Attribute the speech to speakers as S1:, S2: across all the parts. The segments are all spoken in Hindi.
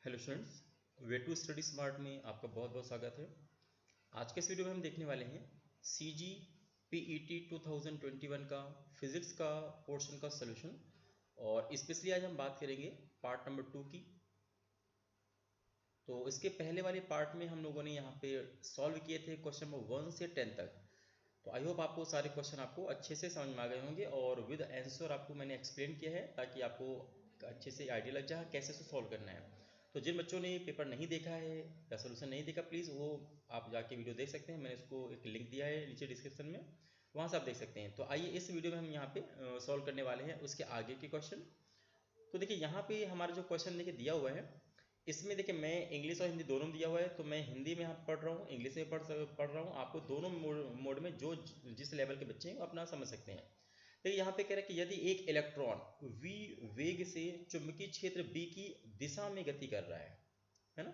S1: Hello students, way to study smart में आपका बहुत बहुत स्वागत है। आज के इस वीडियो में हम देखने वाले हैं CG PET 2021 का फिजिक्स का पोर्शन का सॉल्यूशन। और स्पेशली आज हम बात करेंगे पार्ट नंबर 2 की। तो इसके पहले वाले पार्ट में हम लोगों ने यहाँ पे सॉल्व किए थे क्वेश्चन नंबर 1 से 10 तक। तो आई होप आपको सारे क्वेश्चन आपको अच्छे से समझ में आ गए होंगे और विद आंसर आपको मैंने एक्सप्लेन किया है ताकि आपको अच्छे से आइडिया लग जाए कैसे से सॉल्व करना है। तो जिन बच्चों ने पेपर नहीं देखा है या सोल्यूशन नहीं देखा, प्लीज़ वो आप जाके वीडियो देख सकते हैं। मैंने उसको एक लिंक दिया है नीचे डिस्क्रिप्शन में, वहाँ से आप देख सकते हैं। तो आइए इस वीडियो में हम यहाँ पे सॉल्व करने वाले हैं उसके आगे के क्वेश्चन। तो देखिए यहाँ पे हमारा जो क्वेश्चन देखिए दिया हुआ है, इसमें देखिए मैं इंग्लिश और हिंदी दोनों दिया हुआ है। तो मैं हिंदी में यहाँ पढ़ रहा हूँ, इंग्लिश में पढ़ रहा हूँ। आपको दोनों मोड में जो जिस लेवल के बच्चे हैं अपना समझ सकते हैं। तो यहाँ पे कह रहा है कि यदि एक इलेक्ट्रॉन v वेग से चुंबकीय क्षेत्र b की दिशा में गति कर रहा है ना,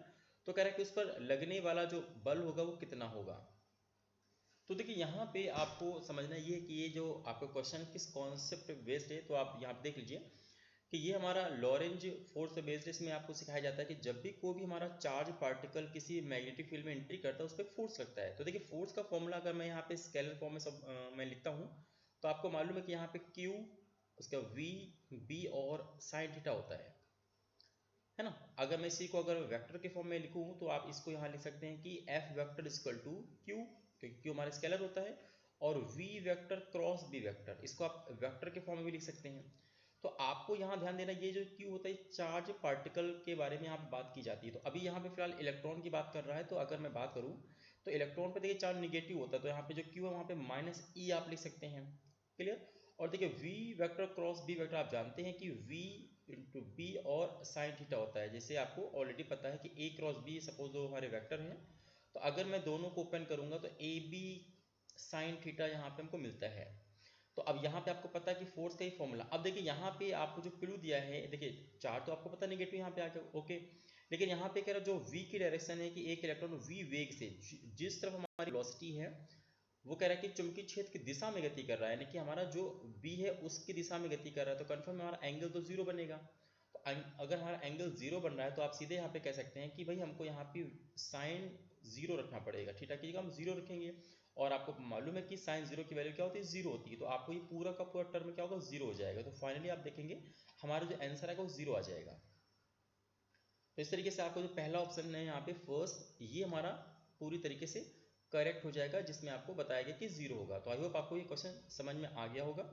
S1: तो कह रहा है कि उस पर लगने वाला जो बल होगा वो कितना होगा। तो देखिए यहाँ पे आपको समझना ये है कि ये जो आपका क्वेश्चन किस कॉन्सेप्ट बेस्ड है। तो आप यहाँ पे देख लीजिए कि ये हमारा लॉरेंज फोर्स बेस्ड। इसमें आपको सिखाया जाता है कि जब भी कोई भी हमारा चार्ज पार्टिकल किसी मैग्नेटिक फील्ड में एंट्री करता है उस पर फोर्स लगता है। तो देखिए फोर्स का फॉर्मूला अगर मैं यहाँ पे स्केलर फॉर्म में मैं लिखता हूँ तो आपको मालूम है कि यहाँ पे Q, उसका V, B और साइन थीटा होता है ना। अगर मैं इसी को अगर वेक्टर के फॉर्म में लिखूँ तो आप इसको यहाँ लिख सकते हैं कि F vector equal to Q, क्योंकि Q हमारा स्केलर होता है, और V vector cross B vector, इसको आप वेक्टर के फॉर्म में भी लिख सकते हैं। तो आपको यहाँ ध्यान देना, ये जो Q होता है चार्ज पार्टिकल के बारे में यहाँ पे बात की जाती है। तो अभी यहाँ पे फिलहाल इलेक्ट्रॉन की बात कर रहा है। तो अगर मैं बात करूँ तो इलेक्ट्रॉन पे देखिए चार्ज निगेटिव होता है, तो यहाँ पे जो Q है वहाँ पे -E आप लिख सकते हैं। क्लियर। और देखिए V vector cross B vector, आप जानते हैं कि V इंटू B और साइन थीटा होता है। जैसे आपको ऑलरेडी पता है कि A क्रॉस B सपोज दो हमारे वेक्टर हैं, तो अगर मैं दोनों को ओपन करूँगा तो AB साइन थीटा यहाँ पे हमको मिलता है। तो अब यहाँ पे आपको पता है कि फोर्स का ही फॉर्मूला। अब देखिए यहाँ पे आपको जो क्लू दिया है, देखिए चार्ज तो आपको पता नेगेटिव यहाँ पे आ गया, ओके। लेकिन यहाँ पे कह रहा जो V की डायरेक्शन है कि एक इलेक्ट्रॉन V वेग से जिस तरफ हमारी वेलोसिटी है वो कह रहा है कि चुंबकीय क्षेत्र की दिशा में गति कर रहा है, यानी कि हमारा जो B है उसकी दिशा में गति कर रहा है। तो कन्फर्म हमारा एंगल तो जीरो बनेगा। तो अगर हमारा एंगल जीरो बन रहा है तो आप सीधे यहाँ पे कह सकते हैं कि भाई हमको यहाँ पे साइन जीरो रखना पड़ेगा। थीटा की जगह हम जीरो रखेंगे, और आपको मालूम है कि साइन जीरो की वैल्यू क्या होती है, जीरो होती है। तो आपको ये पूरा का पूरा टर्म क्या होगा, जीरो हो जाएगा। तो फाइनली आप देखेंगे हमारा जो आंसर आएगा वो जीरो आ जाएगा। तो इस तरीके से आपको जो पहला ऑप्शन है यहाँ पे फर्स्ट, ये हमारा पूरी तरीके से करेक्ट हो जाएगा, जिसमें आपको बताया गया कि जीरो होगा। तो आई होप आपको ये क्वेश्चन समझ में आ गया होगा।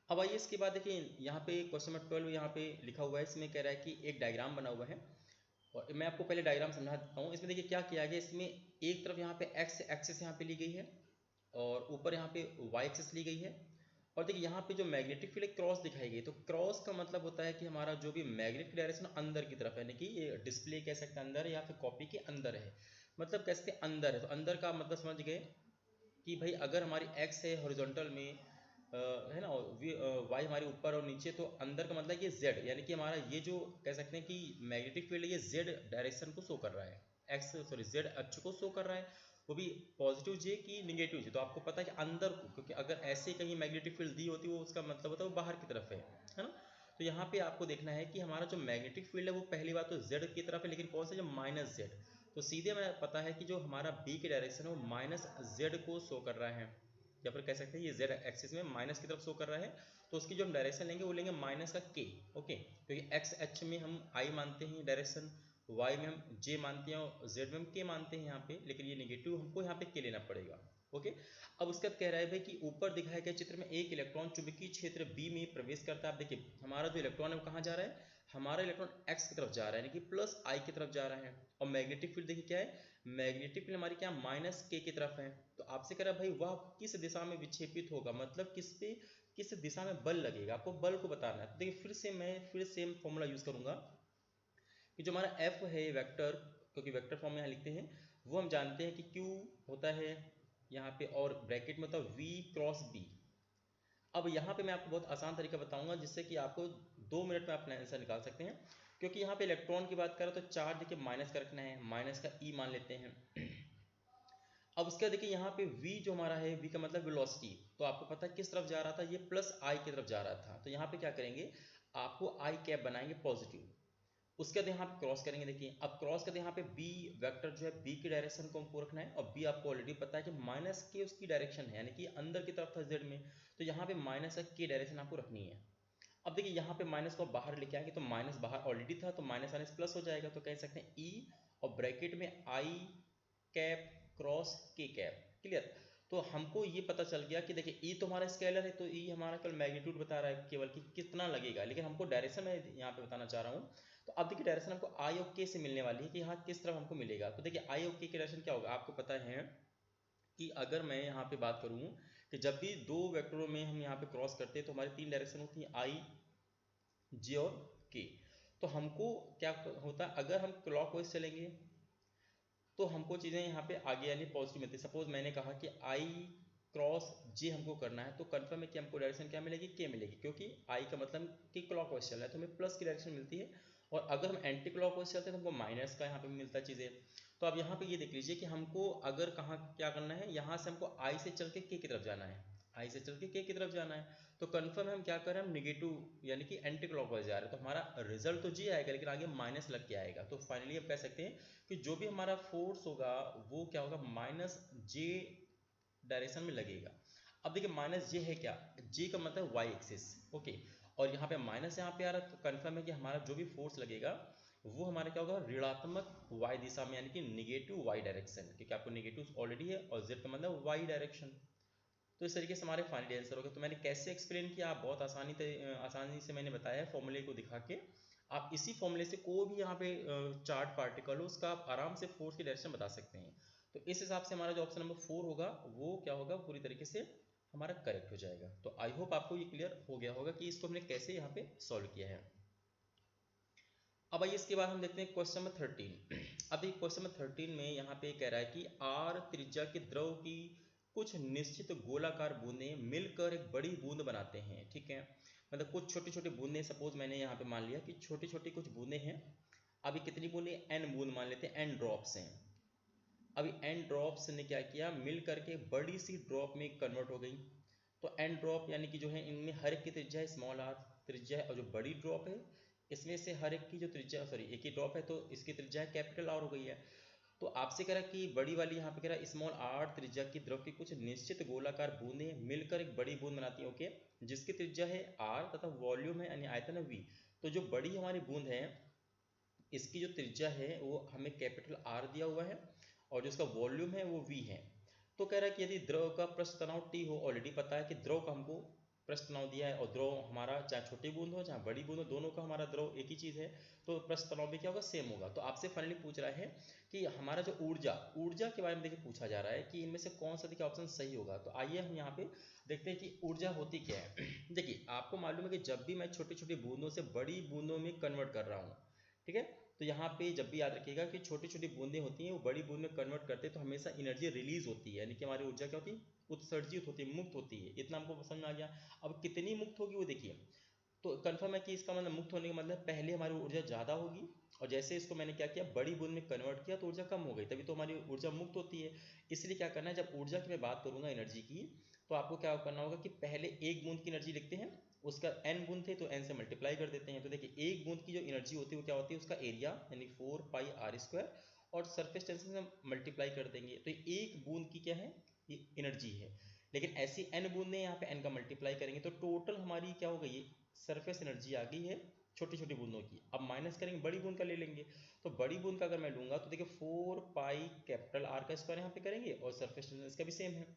S1: अब आइए इसके बाद देखिए यहाँ पे क्वेश्चन नंबर 12 यहाँ पे लिखा हुआ है। इसमें कह रहा है कि एक डायग्राम बना हुआ है, और मैं आपको पहले डायग्राम समझा देता हूँ। इसमें देखिए क्या किया गया, इसमें एक तरफ यहाँ पे एक्स एक्सिस यहाँ पे ली गई है और ऊपर यहाँ पे वाई एक्सिस ली गई है। और देखिए यहाँ पे जो मैग्नेटिक फील्ड क्रॉस दिखाई गई, तो क्रॉस का मतलब होता है कि हमारा जो भी मैग्नेटिक डायरेक्शन अंदर की तरफ है, यानी कि ये डिस्प्ले कह सकते हैं अंदर है या फिर कॉपी के अंदर है। मतलब कह सकते हैं अंदर है। तो अंदर का मतलब समझ गए कि भाई अगर हमारी एक्स है हॉरिजॉन्टल में है ना, वाई हमारे ऊपर और नीचे, तो अंदर का मतलब ये जेड, यानी कि हमारा ये जो कह सकते हैं कि मैग्नेटिक फील्ड ये जेड डायरेक्शन को शो कर रहा है, जेड अक्ष को शो कर रहा है, वो भी पॉजिटिव जे की निगेटिव जे। तो आपको पता है कि अंदर को, क्योंकि अगर ऐसे कहीं मैग्नेटिक फील्ड दी होती वो उसका मतलब होता है वो बाहर की तरफ है ना। तो यहाँ पे आपको देखना है कि हमारा जो मैग्नेटिक फील्ड है वो पहली बात तो जेड की तरफ है, लेकिन कौन सा, जो माइनस जेड। तो सीधे हमें पता है कि जो हमारा बी की डायरेक्शन है वो माइनस जेड को शो कर रहा है, या फिर कह सकते हैं ये जेड एक्सिस में माइनस की तरफ शो कर रहा है। तो उसकी जो हम डायरेक्शन लेंगे वो लेंगे माइनस का के, ओके। क्योंकि एक्स एच में हम आई मानते हैं डायरेक्शन, वाई में हम जे मानते हैं और जेड में हम के मानते हैं यहाँ पे, लेकिन ये निगेटिव हमको यहाँ पे के लेना पड़ेगा, ओके। अब उसके बाद कह रहा है भाई कि ऊपर दिखाए गए चित्र में एक इलेक्ट्रॉन चुंबकीय क्षेत्र बी में प्रवेश करता है। आप देखिए हमारा जो इलेक्ट्रॉन है वो कहाँ जा रहा है, हमारा इलेक्ट्रॉन एक्स की तरफ जा रहा है, यानी कि प्लस आई की तरफ जा रहा है। और मैग्नेटिक फील्ड देखिए क्या है, मैग्नेटिक फील्ड हमारी क्या माइनस के की तरफ है। तो आपसे कह रहा है भाई वह किस दिशा में विक्षेपित होगा, मतलब किस दिशा में बल लगेगा, आपको बल को बताना है। तो देखिए फिर सेम फॉर्मूला यूज करूंगा कि जो हमारा एफ है वेक्टर, क्योंकि वेक्टर फॉर्म में यहाँ लिखते हैं, वो हम जानते हैं कि क्यू होता है यहाँ पे और ब्रैकेट में होता है वी क्रॉस बी। अब यहाँ पे मैं आपको बहुत आसान तरीका बताऊंगा जिससे कि आपको 2 मिनट में अपना आंसर निकाल सकते हैं। क्योंकि यहाँ पे इलेक्ट्रॉन की बात करें तो चार्ज देखिए माइनस का रखना है, माइनस का ई मान लेते हैं। अब उसके बाद देखिए यहाँ पे v जो हमारा है, v का मतलब वेलोसिटी, तो आपको पता है किस तरफ जा रहा था, ये प्लस i की तरफ जा रहा था। तो यहाँ पे क्या करेंगे, आपको आई कैप बनाएंगे पॉजिटिव, उसके बाद यहाँ पे क्रॉस करेंगे। देखिए अब क्रॉस करते यहाँ पे बी वेक्टर जो है बी की डायरेक्शन को हमको रखना है, और बी आपको ऑलरेडी पता है कि माइनस के उसकी डायरेक्शन है, यानी कि अंदर की तरफ था जेड में, तो यहाँ पे माइनस के डायरेक्शन आपको रखनी है। अब देखिए यहाँ पे माइनस को बाहर लेके आएंगे तो माइनस बाहर ऑलरेडी था, तो माइनस माइनस प्लस हो जाएगा, तो कह सकते हैं ई और ब्रैकेट में आई कैप क्रॉस के कैप। क्लियर? तो हमको ये पता चल गया कि देखिए ई तो हमारा स्केलर है, तो ई हमारा केवल मैग्नीट्यूड बता रहा है केवल कि कितना लगेगा, लेकिन हमको डायरेक्शन मैं यहाँ पे बताना चाह रहा हूँ। तो अब देखिए डायरेक्शन हमको आई और के से मिलने वाली है कि यहाँ किस तरफ हमको मिलेगा। तो देखिए आई और के डायरेक्शन क्या होगा, आपको पता है कि अगर मैं यहाँ पे बात करूँ कि जब भी दो वेक्टरों में हम यहाँ पे क्रॉस करते हैं तो हमारी तीन डायरेक्शन होती हैं आई, जे और के। तो हमको क्या होता है, अगर हम क्लॉकवाइज चलेंगे तो हमको चीज़ें यहाँ पे आगे यानी पॉजिटिव मिलती है। सपोज मैंने कहा कि आई क्रॉस जे हमको करना है, तो कंफर्म है कि हमको डायरेक्शन क्या मिलेगी, के मिलेगी, क्योंकि आई का मतलब कि क्लॉकवाइज चल रहा है तो हमें प्लस की डायरेक्शन मिलती है, और अगर हम एंटी क्लॉकवाइज चलते हैं तो हमको माइनस का यहाँ पे मिलता है चीज़ें। तो अब यहाँ पे ये देख लीजिए कि हमको अगर कहाँ क्या करना है, यहाँ से हमको आई से चल के की तरफ जाना है, आई से चल के की तरफ जाना है, तो कंफर्म है हम क्या कर रहे हैं, हम निगेटिव यानी कि एंटी क्लॉकवाइज जा रहे हैं, तो हमारा रिजल्ट तो जी आएगा लेकिन आगे माइनस लग के आएगा। तो फाइनली हम कह सकते हैं कि जो भी हमारा फोर्स होगा वो क्या होगा, माइनस जे डायरेक्शन में लगेगा। अब देखिए माइनस जे है क्या, जे का मतलब वाई एक्सिस, ओके, और यहाँ पे माइनस यहाँ पे आ रहा है, तो कंफर्म है कि हमारा जो भी फोर्स लगेगा वो हमारा क्या होगा, ऋणात्मक वाई दिशा में, यानी कि निगेटिव वाई डायरेक्शन, क्योंकि आपको निगेटिव ऑलरेडी है और जेड का मतलब वाई डायरेक्शन। तो इस तरीके से हमारे फाइनल आंसर हो गए। तो मैंने कैसे एक्सप्लेन किया, आप बहुत आसानी से मैंने बताया है फॉर्मूले को दिखा के। आप इसी फॉर्मूले से कोई भी यहाँ पे चार्ट पार्टिकल हो उसका आप आराम से फोर्स की डायरेक्शन बता सकते हैं। तो इस हिसाब से हमारा जो ऑप्शन नंबर 4 होगा वो क्या होगा, पूरी तरीके से हमारा करेक्ट हो जाएगा। तो आई होप आपको ये क्लियर हो गया होगा कि इसको हमने कैसे यहाँ पे सॉल्व किया है। अब आइए इसके बाद हम देखते हैं क्वेश्चन नंबर 13। अब क्वेश्चन नंबर 13 में यहाँ पे कह रहा है कि आर त्रिज्या के द्रव की कुछ निश्चित गोलाकार बूंदें मिलकर एक बड़ी बूंद बनाते हैं। ठीक है, मतलब कुछ छोटी छोटी बूंदें, सपोज मैंने यहाँ पे मान लिया कि छोटी छोटी कुछ बूंदें हैं। अभी कितनी बूंदें, एन बूंद मान लेते हैं, एन ड्रॉप्स हैं। अभी एन ड्रॉप्स ने क्या किया, मिल करके बड़ी सी ड्रॉप में कन्वर्ट हो गई। तो एन ड्रॉप यानी कि जो है इनमें हर एक की त्रिज्या है स्मॉल आर त्रिज्या है, और जो बड़ी ड्रॉप है इसमें से हर एक की जो त्रिज्या, सॉरी एक ही ड्रॉप है तो इसकी त्रिज्या है कैपिटल आर हो गई है। तो आपसे कह रहा है कि बड़ी वाली यहाँ पे कह रहा है स्मॉल आर त्रिज्या की द्रव की कुछ निश्चित गोलाकार बूंदें मिलकर एक बड़ी बूंद बनाती है, ओके, जिसकी त्रिज्या है आर तथा वॉल्यूम है यानी आयतन है वी। तो जो बड़ी हमारी बूंद है इसकी जो त्रिज्या है वो हमें कैपिटल आर दिया हुआ है, और जो इसका वॉल्यूम है वो वी है। तो कह रहा है कि यदि द्रव का पृष्ठ तनाव टी हो, ऑलरेडी पता है कि द्रव का हमको पृष्ठ तनाव दिया है, और द्रव हमारा चाहे छोटी बूंद हो चाहे बड़ी बूंद हो, दोनों का हमारा द्रव एक ही चीज़ है, तो पृष्ठ तनाव भी क्या होगा, सेम होगा। तो आपसे फाइनली पूछ रहा है कि हमारा जो ऊर्जा के बारे में देखिए पूछा जा रहा है कि इनमें से कौन सा देखिए ऑप्शन सही होगा। तो आइए हम यहाँ पे देखते हैं कि ऊर्जा होती क्या है। देखिए आपको मालूम है कि जब भी मैं छोटी छोटी बूंदों से बड़ी बूंदों में कन्वर्ट कर रहा हूँ, ठीक है, तो यहाँ पे जब भी याद रखिएगा कि छोटी छोटी बूंदें होती हैं वो बड़ी बूंद में कन्वर्ट करते हैं, तो हमेशा एनर्जी रिलीज होती है, यानी कि हमारी ऊर्जा क्या होती है, उत्सर्जित होती है, मुक्त होती है। इतना हमको समझ में आ गया। अब कितनी मुक्त होगी वो देखिए, तो कंफर्म है कि इसका मतलब मुक्त होने का मतलब पहले हमारी ऊर्जा ज़्यादा होगी, और जैसे इसको मैंने क्या किया, बड़ी बूंद में कन्वर्ट किया तो ऊर्जा कम हो गई, तभी तो हमारी ऊर्जा मुक्त होती है। इसलिए क्या करना है, जब ऊर्जा की मैं बात करूंगा एनर्जी की, तो आपको क्या करना होगा कि पहले एक बूंद की एनर्जी लिखते हैं, उसका एन बूंद थे तो एन से मल्टीप्लाई कर देते हैं। तो देखिए एक बूंद की जो एनर्जी होती है वो क्या होती है, उसका एरिया यानी 4 पाई आर स्क्वायर, और सरफेस टेंशन से मल्टीप्लाई कर देंगे, तो एक बूंद की क्या है, ये एनर्जी है। लेकिन ऐसी एन बूंदें यहाँ पे एन का मल्टीप्लाई करेंगे तो टोटल हमारी क्या हो गई, सरफेस एनर्जी आ गई है छोटी छोटी बूंदों की। अब माइनस करेंगे, बड़ी बूंद का ले लेंगे, तो बड़ी बूंद का अगर मैं लूंगा तो देखिए 4 पाई कैपिटल आर का स्क्वायर यहाँ पे करेंगे, और सरफेस टेंशन इसका भी सेम है।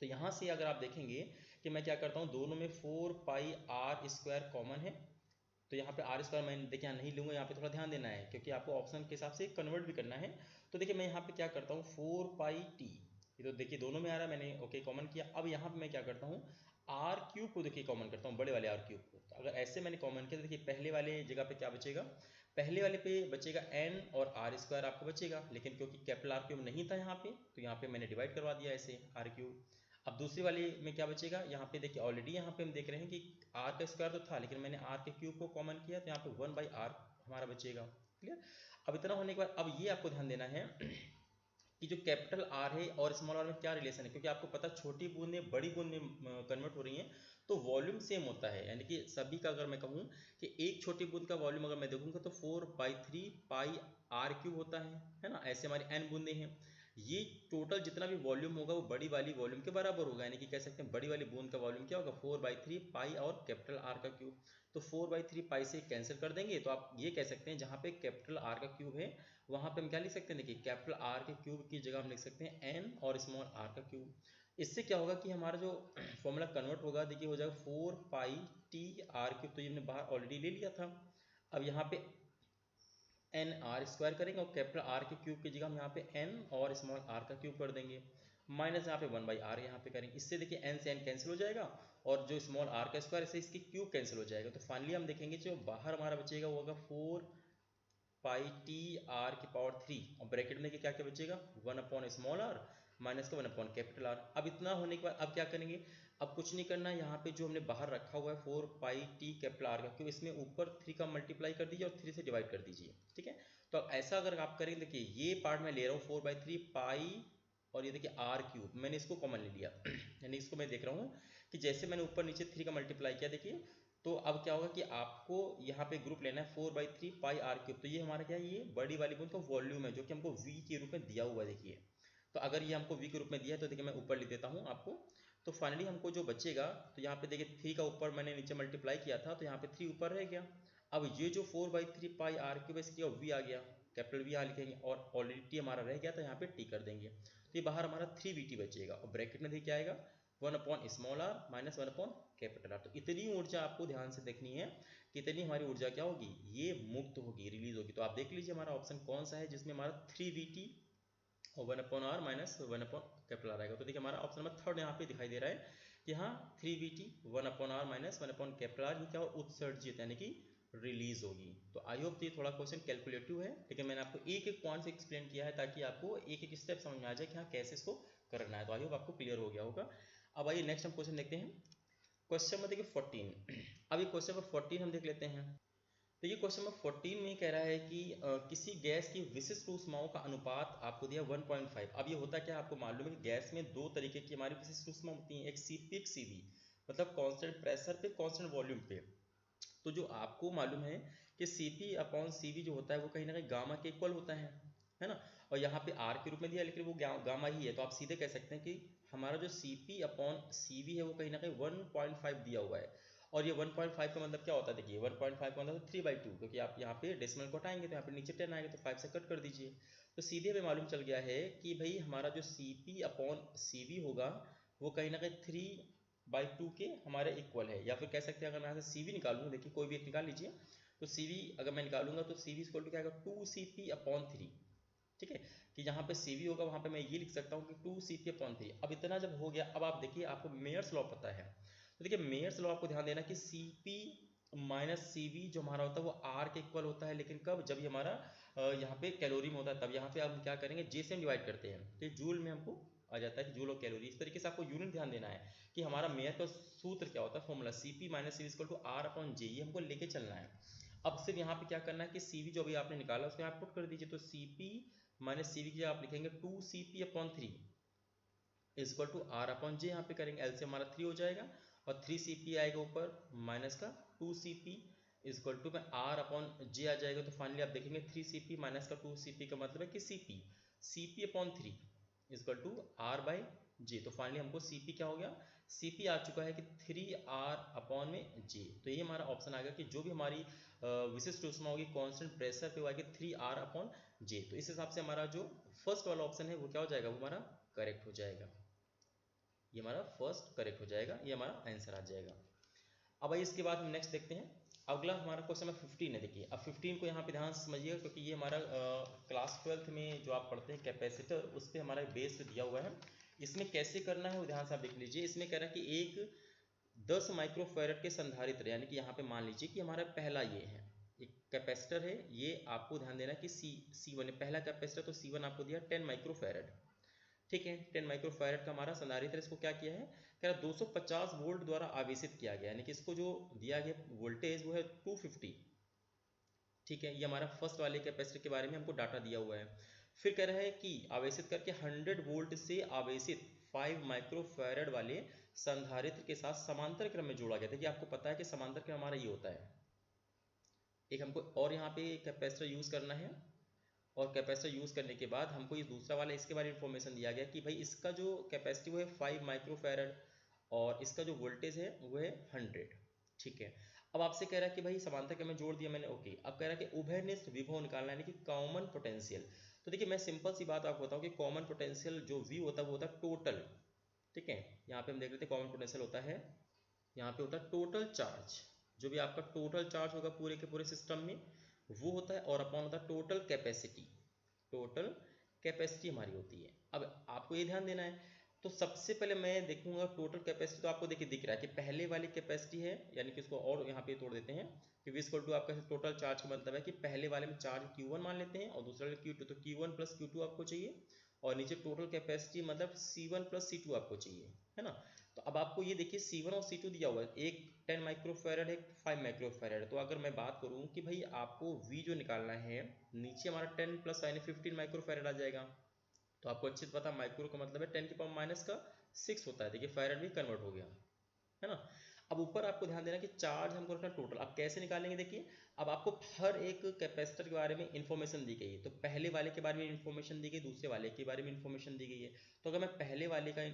S1: तो यहाँ से अगर आप देखेंगे कि मैं क्या करता हूँ, दोनों में 4 पाई आर स्क्वायर कॉमन है, तो यहाँ पे आर स्क्वायर मैं देखिए यहाँ नहीं लूँगा, यहाँ पे थोड़ा ध्यान देना है क्योंकि आपको ऑप्शन के हिसाब से कन्वर्ट भी करना है। तो देखिए मैं यहाँ पे क्या करता हूँ, 4 पाई टी, ये तो देखिए दोनों में आ रहा है, मैंने ओके कॉमन किया। अब यहाँ पे मैं क्या करता हूँ, आर क्यूब को देखिए कॉमन करता हूँ, बड़े वाले आर क्यूब को। तो अगर ऐसे मैंने कॉमन किया तो देखिए पहले वाले जगह पे क्या बचेगा, पहले वाले पे बचेगा एन और आर स्क्वायर आपको बचेगा, लेकिन क्योंकि कैपिटल आर क्यूब नहीं था यहाँ पे तो यहाँ पे मैंने डिवाइड करवा दिया ऐसे आर क्यूब। अब दूसरी वाली में क्या बचेगा, यहाँ पे देखिए ऑलरेडी यहाँ पे हम देख रहे हैं कि आर का स्क्वायर तो था, लेकिन मैंने आर के क्यूब को कॉमन किया तो यहाँ पे 1 बाई आर हमारा बचेगा। क्लियर? अब इतना होने के बाद अब ये आपको ध्यान देना है कि जो कैपिटल आर है और स्मॉल आर में क्या रिलेशन है, क्योंकि आपको पता छोटी बूंदें बड़ी बूंद में कन्वर्ट हो रही हैं, तो वॉल्यूम सेम होता है, यानी कि सभी का अगर मैं कहूँ कि एक छोटी बूंद का वॉल्यूम अगर मैं देखूंगा तो 4/3 पाई आर क्यूब होता है ना। ऐसे हमारी n बूंदें हैं, ये टोटल जितना भी वॉल्यूम होगा वो बड़ी वाली वॉल्यूम के बराबर होगा, यानी कि कह सकते हैं बड़ी वाली बूंद का वॉल्यूम क्या होगा 4/3 पाई और कैपिटल आर का क्यूब। तो 4/3 पाई से कैंसिल कर देंगे, तो आप ये कह सकते हैं जहाँ पे कैपिटल आर का क्यूब है वहाँ पे हम क्या लिख सकते हैं, देखिए कैपिटल आर के क्यूब की जगह हम लिख सकते हैं n और स्मॉल आर का क्यूब। इससे क्या होगा कि हमारा जो फॉर्मूला कन्वर्ट होगा, देखिए हो जाएगा 4πt r क्यूब, तो ये हमने बाहर ऑलरेडी ले लिया था। अब यहाँ पे एन आर स्क्वायर करेंगे और कैपिटल आर के क्यूब की जगह हम यहाँ पे एन और स्मॉल आर का क्यूब कर देंगे, माइनस यहाँ पे 1/r यहाँ पे करेंगे। इससे देखिए एन से एन कैंसिल हो जाएगा और जो स्मॉल आर का स्क्वायर से इसकी क्यूब कैंसिल हो जाएगा। तो फाइनली हम देखेंगे जो बाहर हमारा बचेगा वो होगा 4πt r⁻³ और ब्रैकेट में क्या क्या बचेगा 1/स्मॉल आर माइनस का 1/कैपिटल आर। अब इतना होने के बाद अब क्या करेंगे, अब कुछ नहीं करना है, यहाँ पे जो हमने बाहर रखा हुआ है 4πt कैपिटल आर का क्यों, इसमें ऊपर 3 का मल्टीप्लाई कर दीजिए और 3 से डिवाइड कर दीजिए, ठीक है। तो अब ऐसा अगर आप करेंगे, देखिए ये पार्ट मैं ले रहा हूँ 4/3 पाई और ये देखिए आर क्यूब, मैंने इसको कॉमन ले लिया यानी इसको मैं देख रहा हूँ कि जैसे मैंने ऊपर नीचे 3 का मल्टीप्लाई किया, देखिए तो अब क्या होगा कि आपको यहाँ पे ग्रुप लेना है 4/3 पाई आर क्यूब। तो ये हमारा क्या है, ये बड़ी वाली बूंद का वॉल्यूम है जो कि हमको v के रूप में दिया हुआ है, देखिए। तो अगर ये हमको v के रूप में दिया है तो देखिए मैं ऊपर लिख देता हूँ आपको। तो फाइनली हमको जो बचेगा, तो यहाँ पे देखिए 3 का ऊपर मैंने नीचे मल्टीप्लाई किया था तो यहाँ पे 3 ऊपर रह गया। अब ये जो 4/3 पाई आर क्यूब इसकी v आ गया, कैपिटल v यहाँ लिखेंगे और ऑलरेडी टी हमारा रह गया तो यहाँ पे टी कर देंगे। तो ये बाहर हमारा 3vt बचेगा और ब्रैकेट में देखिए क्या आएगा 1/स्मॉल आर माइनस 1/कैपिटल आर। तो इतनी ऊर्जा आपको ध्यान से देखनी है कि इतनी हमारी ऊर्जा क्या होगी, ये मुक्त होगी, रिलीज होगी। तो आप देख लीजिए हमारा ऑप्शन कौन सा है जिसमें हमारा 3vt और 1/r माइनस 1/कैपिटल आर आएगा। तो देखिए हमारा ऑप्शन नंबर 3 यहाँ पे दिखाई दे रहा है कि हाँ 3vt 1/r माइनस 1/कैपिटल आर ये क्या उत्सर्जित यानी कि रिलीज होगी। तो आई होप ये थोड़ा क्वेश्चन कैलकुलेटिव है, लेकिन मैंने आपको एक एक पॉइंट से एक्सप्लेन किया है ताकि आपको एक एक स्टेप समझ में आ जाए कि हाँ कैसे इसको करना है। तो आई होप आपको क्लियर हो गया होगा। अब आइए नेक्स्ट हम क्वेश्चन देखते हैं, क्वेश्चन नंबर देखिए 14। अब ये क्वेश्चन नंबर 14 हम देख लेते हैं। तो ये क्वेश्चन नंबर 14 में कह रहा है कि किसी गैस की विशिष्ट ऊष्माओं का अनुपात आपको दिया 1.5। अब ये होता क्या है आपको मालूम है कि गैस में दो तरीके की हमारी विशिष्ट ऊष्मा होती हैं, एक सीपी एक सीवी, मतलब कांस्टेंट प्रेशर पे कांस्टेंट वॉल्यूम पे। तो जो आपको मालूम है कि CP/CV जो होता है वो कहीं ना कहीं गामा के इक्वल होता है ना। और यहाँ पे आर के रूप में दिया लेकिन वो गामा ही है, तो आप सीधे कह सकते हैं कि हमारा जो CP/CV है वो कहीं ना कहीं 1.5 दिया हुआ है। और ये 1.5 का मतलब क्या होता है, देखिए 1.5 का मतलब 3/2, क्योंकि आप यहाँ पे डेसिमल को हटाएंगे तो यहाँ पे नीचे 10 आएगा तो 5 से कट कर दीजिए। तो सीधे हमें मालूम चल गया है कि भाई हमारा जो CP/CV होगा वो कहीं ना कहीं 3/2 के हमारे इक्वल है। या फिर कह सकते हैं अगर मैं यहाँ से CV निकालूँ, देखिए कोई भी एक निकाल लीजिए, तो CV अगर मैं निकालूंगा तो CV इक्वल टू क्या आएगा 2CP/3, ठीक है। कि जहाँ पे CV होगा वहाँ पे मैं ये लिख सकता हूँ कि 2CP/3। अब इतना जब हो गया, अब आप देखिए आपको मेयर्स लॉ पता है, तो देखिए मेयर्स लॉ आपको ध्यान देना कि CP माइनस CV जो हमारा होता है वो R के इक्वल होता है, लेकिन कब, जब ये हमारा यहाँ पे कैलोरी में होता है तब। यहाँ पे हम क्या करेंगे, J से हम डिवाइड करते हैं तो जूल में हमको आ जाता है कि जूल और कैलोरी। इस तरीके से आपको यूनिट ध्यान देना है कि हमारा मेयर का सूत्र क्या होता है, formula CP minus CV equal to R/J, ये हमको लेके चलना है। अब सिर्फ यहाँ पे क्या करना है कि CV जो अभी आपने निकाला उसको यहाँ पुट कर दीजिए, तो CP माइनस CV की जगह आप लिखेंगे 2CP/3 इक्वल टू R/J, यहाँ पे करेंगे L से हमारा 3 हो जाएगा और 3CP आएगा ऊपर माइनस का 2CP इक्वल टू में R/J आ जाएगा। तो फाइनली आप देखेंगे 3CP माइनस का 2CP का मतलब है कि CP/3 इक्वल टू R/J। तो फाइनली हमको CP क्या हो गया, CP आ चुका है कि 3R/J। तो ये हमारा ऑप्शन आ गया कि जो भी हमारी विशिष्ट ऊष्मा होगी कांस्टेंट प्रेशर पे आएगी 3R/J। तो इस हिसाब से हमारा जो फर्स्ट वाला ऑप्शन है वो क्या हो जाएगा, वो हमारा करेक्ट हो जाएगा। ये हमारा फर्स्ट करेक्ट हो जाएगा, ये हमारा आंसर आ जाएगा। अब आइए इसके बाद हम नेक्स्ट देखते हैं। अगला हमारा क्वेश्चन नंबर 15 है। देखिए अब 15 को यहाँ पे ध्यान से समझिएगा क्योंकि ये हमारा क्लास 12th में जो आप पढ़ते हैं कैपेसिटर, उस पर हमारा बेस दिया हुआ है। इसमें कैसे करना है वो ध्यान से आप देख लीजिए। इसमें कह रहा है कि एक 10 माइक्रोफैरड के संधारित्र, यानी कि यहाँ पे मान लीजिए कि हमारा पहला ये है एक कैपेसिटर है, ये आपको ध्यान देना कि C1 है पहला कैपेसिटर, तो C1 आपको दिया 10 माइक्रोफैरड, ठीक है। 10 माइक्रोफैरड का हमारा संधारित्र, इसको क्या किया है, कह रहा 250 वोल्ट द्वारा आवेशित किया गया, यानी कि इसको जो दिया गया वोल्टेज वो है 250, ठीक है। ये हमारा फर्स्ट वाले कैपेसिटर के बारे में हमको डाटा दिया हुआ है। फिर कह रहा है कि आवेशित करके 100 वोल्ट से आवेशित 5 माइक्रोफैरड वाले संधारित्र के साथ समांतर क्रम में जोड़ा गया था। कि आपको पता है कि समांतर क्रम हमारा ये होता है, एक हमको और यहाँ पे कैपेसिटर यूज़ करना है, और कैपेसिटर यूज़ करने के बाद हमको ये दूसरा वाला इसके बारे में इन्फॉर्मेशन दिया गया कि भाई इसका जो कैपेसिटी वो है 5 माइक्रोफैरड और इसका जो वोल्टेज है वो है 100। ठीक है, अब आपसे कह रहा है कि भाई समांतर क्रम में जोड़ दिया मैंने, ओके। अब कह रहा है कि उभयनिष्ठ विभव निकालना है, यानी कि कॉमन पोटेंशियल। तो देखिए मैं सिंपल सी बात आपको बताऊँ कि कॉमन पोटेंशियल जो वी होता है वो होता है टोटल। ठीक है, यहाँ पे हम देख लेते हैं कॉमन पोटेंशियल होता है, यहाँ पे होता है टोटल चार्ज, जो भी आपका टोटल चार्ज होगा पूरे के पूरे सिस्टम में वो होता है, और अपॉन होता है टोटल कैपेसिटी। टोटल कैपेसिटी हमारी होती है। अब आपको ये ध्यान देना है, तो सबसे पहले मैं देखूंगा टोटल कैपेसिटी। तो आपको देखिए दिख रहा है कि पहले वाली कैपेसिटी है, यानी कि इसको और यहाँ पे तोड़ देते हैं कि V इक्वल टू आपका टोटल चार्ज का मतलब है कि पहले वाले में चार्ज Q1 मान लेते हैं और दूसरे वाले Q2, तो Q1 प्लस Q2 आपको चाहिए, और नीचे टोटल कैपेसिटी मतलब C1 प्लस C2 आपको चाहिए, है ना। तो अब आपको ये देखिए C1 और C2 दिया हुआ है, एक 10 माइक्रोफैरड है, 5 माइक्रोफैरड। तो अगर मैं बात करूँ कि भाई आपको V जो निकालना है, नीचे हमारा 10 प्लस यानी 15 माइक्रोफैरड आ जाएगा। तो आपको अच्छे से पता माइक्रो का मतलब है 10 की पावर माइनस का 6 होता है। देखिए फैरड भी कन्वर्ट हो गया, है ना। अब ऊपर आपको ध्यान देना कि चार्ज हमको रखना टोटल। अब कैसे निकालेंगे, देखिए अब आपको हर एक कैपेसिटर के बारे में इन्फॉर्मेशन दी गई है। तो पहले वाले के बारे में इन्फॉर्मेशन दी गई, दूसरे वाले के बारे में इन्फॉर्मेशन दी गई है। तो अगर मैं पहले वाले का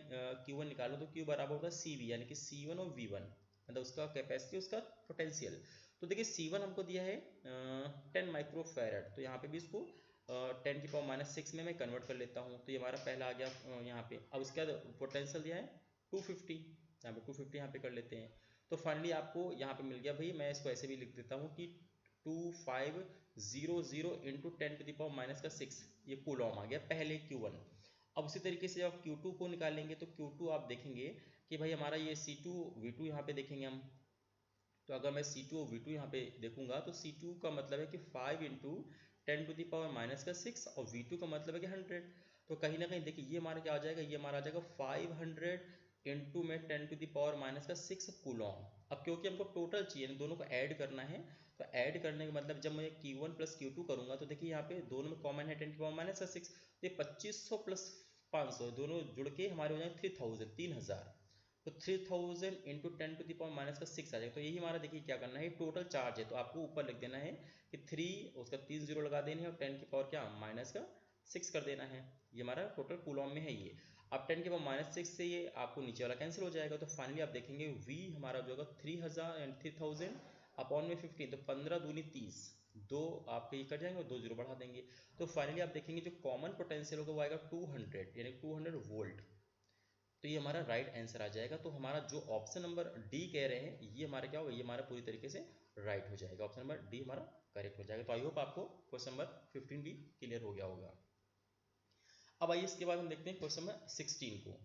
S1: Q1 निकालूँ तो Q बराबर होता है CV, यानी कि C1 और V1, मतलब उसका कैपेसिटी उसका पोटेंशियल। तो देखिए C1 हमको दिया है 10 माइक्रोफैरड, तो यहाँ पे भी इसको 10 की पावर माइनस 6 में मैं कन्वर्ट कर लेता हूँ। तो ये हमारा पहला आ गया यहाँ पे। अब उसके बाद पोटेंशियल दिया है 250, यहाँ पे 250 यहाँ पे कर लेते हैं। तो फाइनली आपको यहाँ पे मिल गया भाई, मैं इसको ऐसे भी लिख देता हूँ कि 2500 into 10 to the power minus का 6, ये कूलॉम आ गया पहले Q1। अब उसी तरीके से जब Q2 को निकालेंगे तो Q2 आप देखेंगे कि भाई हमारा ये C2 V2 यहाँ पे देखेंगे हम। तो अगर मैं C2 और V2 यहाँ पे देखूंगा तो C2 का मतलब है कि 5 into 10 to the power minus का 6, और V2 का मतलब है कि 100। तो कहीं ना कहीं देखिए ये हमारा क्या आ जाएगा, ये हमारा आ जाएगा 500 इंटू में 10 टू द पावर माइनस का 6 कूलॉम। अब क्योंकि हमको टोटल चाहिए, दोनों को ऐड करना है, तो ऐड करने का मतलब जब मैं Q1 प्लस Q2 करूंगा तो देखिए यहाँ पे दोनों में कॉमन है 10 की पावर माइनस का 6, तो ये 2500 प्लस 500 दोनों जुड़ के हमारे हो जाएंगे 3000। तो 3000 into 10 to the power minus का 6 आ जाएगा। तो यही हमारा देखिए क्या करना है, टोटल चार्ज है। तो आपको ऊपर लिख देना है कि 3 उसका 3 जीरो लगा देने हैं और 10 की पावर क्या माइनस का 6 कर देना है। ये हमारा टोटल कूलॉम में है ये। अब 10 की पावर माइनस 6 से ये आपको नीचे वाला कैंसिल हो जाएगा। तो फाइनली आप देखेंगे V हमारा जो होगा 3000 अपॉन में 15, तो 15 दूनी 30, दो आपके ये कट जाएंगे और 2 जीरो बढ़ा देंगे। तो फाइनली आप देखेंगे जो कॉमन पोटेंशियल होगा वो आएगा 200, यानी 200 वोल्ट। तो ये हमारा राइट आंसर आ जाएगा। तो हमारा जो ऑप्शन नंबर डी कह रहे हैं ये हमारा क्या होगा, ये हमारा पूरी तरीके से राइट हो जाएगा। ऑप्शन नंबर डी हमारा करेक्ट हो जाएगा। तो आई होप आपको क्वेश्चन नंबर 15 भी क्लियर हो गया होगा। अब आइए इसके बाद हम देखते हैं क्वेश्चन नंबर 16 को।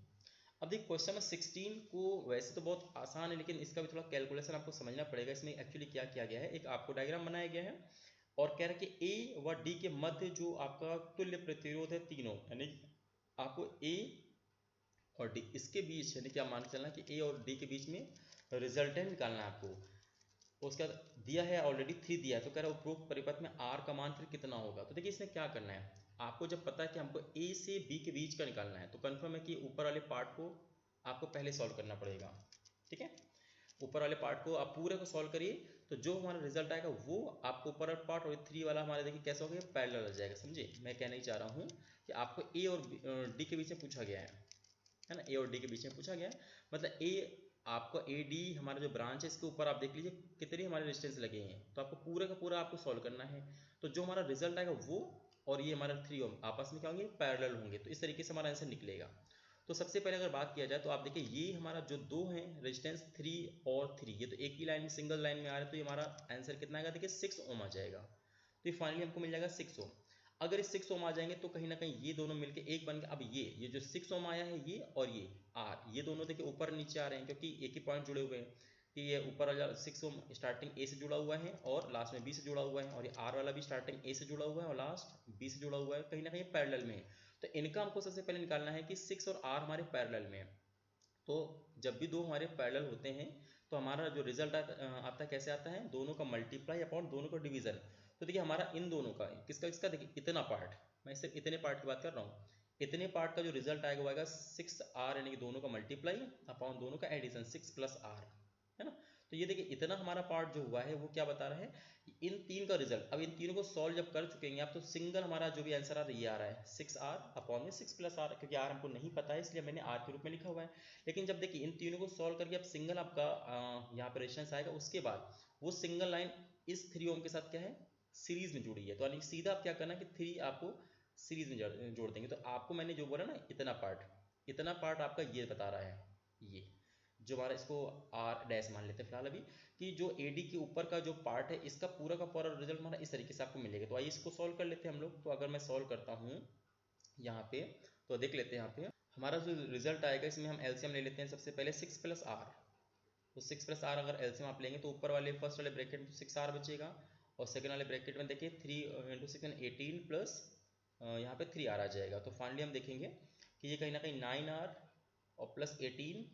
S1: अब देखिए क्वेश्चन नंबर 16 को वैसे तो बहुत आसान है, लेकिन इसका भी थोड़ा कैलकुलेशन आपको समझना पड़ेगा। इसमें एक्चुअली क्या किया गया है, एक आपको डायग्राम बनाया गया है और कह रहा है कि ए व डी के मध्य जो आपका तुल्य प्रतिरोध है तीनों, यानी आपको ए और डी इसके बीच, यानी कि आप मान के चलना कि ए और डी के बीच में रिजल्टेंट निकालना है आपको। उसका दिया है ऑलरेडी 3 दिया है, तो कह रहा है उपरोक्त परिपथ में आर का मान फिर कितना होगा। तो देखिए इसमें क्या करना है, आपको जब पता है कि हमको ए से बी के बीच का निकालना है तो कंफर्म है कि ऊपर वाले पार्ट को आपको पहले सॉल्व करना पड़ेगा। ठीक है, ऊपर वाले पार्ट को आप पूरे को सॉल्व करिए, तो जो हमारा रिजल्ट आएगा वो आपको ऊपर वाला पार्ट और 3 वाला हमारे देखिए कैसा हो गया, पैरेलल हो जाएगा। समझे मैं कहना ही चाह रहा हूँ कि आपको ए और डी के बीच में पूछा गया है ना, ए और डी के बीच में पूछा गया है। मतलब ए आपको ए डी हमारा जो ब्रांच है इसके ऊपर आप देख लीजिए कितने हमारे रेजिस्टेंस लगे हैं, तो आपको पूरा का पूरा आपको सॉल्व करना है। तो जो हमारा रिजल्ट आएगा वो और ये हमारा 3 ओम आपस में क्या होंगे, पैरेलल होंगे। तो इस तरीके से हमारा आंसर निकलेगा। तो सबसे पहले अगर बात किया जाए तो आप देखिए ये हमारा जो दो हैं रेजिस्टेंस 3 और 3, ये तो एक ही लाइन में सिंगल लाइन में आ रहा है, तो ये हमारा आंसर कितना आएगा, देखिए 6 ओम आ जाएगा। तो ये फाइनली हमको मिल जाएगा 6 ओम। अगर इस 6 ओम आ जाएंगे तो कहीं ना कहीं ये दोनों मिलके एक बन गया। अब ये जो 6 ओम आया है ये और ये आर, ये दोनों देखिए ऊपर नीचे आ रहे हैं क्योंकि एक ही पॉइंट जुड़े हुए हैं कि ये ऊपर वाला 6 ओम स्टार्टिंग ए से जुड़ा हुआ है और लास्ट में बी से जुड़ा हुआ है, और ये आर वाला भी स्टार्टिंग ए से जुड़ा हुआ है और लास्ट बी से जुड़ा हुआ है, कहीं ना कहीं पैरेलल में है। तो इनका हमको सबसे पहले निकालना है कि 6 और आर हमारे पैरेलल में है। तो जब भी दो हमारे पैरेलल होते हैं तो हमारा जो रिजल्ट आता है कैसे आता है, दोनों का मल्टीप्लाई अपॉन दोनों का डिवीजन। तो देखिए हमारा इन दोनों का किसका किसका, देखिए इतना पार्ट, मैं सिर्फ इतने पार्ट की बात कर रहा हूँ, इतने पार्ट का जो रिजल्ट आएगा वो आएगा 6r, यानी कि दोनों का मल्टीप्लाई अपॉन दोनों का एडिशन, 6 + r, है ना। तो ये देखिए इतना हमारा पार्ट जो हुआ है वो क्या बता रहा है, इन तीन का रिजल्ट। अब इन तीनों को सॉल्व जब कर चुकेंगे आप, तो सिंगल हमारा जो भी आंसर आ रहा है ये आ रहा है 6r अपॉन में 6 + r, क्योंकि r हमको नहीं पता है इसलिए मैंने r के रूप में लिखा हुआ है। लेकिन जब देखिए इन तीनों को सॉल्व करके अब सिंगल आपका यहाँ पर रेजिस्टेंस आएगा, उसके बाद वो सिंगल लाइन इस 3 ओम के साथ क्या है, सीरीज में जुड़ी है। तो यानी सीधा आप क्या करना कि 3 आपको सीरीज में जोड़ देंगे। तो आपको मैंने जो बोला ना इतना पार्ट आपका ये बता रहा है, ये जो हमारा, इसको r डैश मान लेते हैं फिलहाल अभी, कि जो AD के ऊपर का जो पार्ट है इसका पूरा का पूरा रिजल्ट हमारा इस तरीके से आपको मिलेगा। तो आइए इसको सॉल्व कर लेते हैं हम लोग। तो अगर मैं सॉल्व करता हूँ यहाँ पे, तो देख लेते हैं यहाँ पे हमारा जो रिजल्ट आएगा, इसमें हम एलसीएम ले लेते हैं सबसे पहले 6 + r। तो 6 + r अगर एलसीएम आप लेंगे तो ऊपर वाले फर्स्ट वाले ब्रैकेट में 6r बचेगा, और सेकंड वाले ब्रैकेट में देखिए 3 × 6 18 प्लस यहाँ पे 3r आ जाएगा। तो फाइनली हम देखेंगे कि ये कहीं ना कहीं 9r और प्लस 18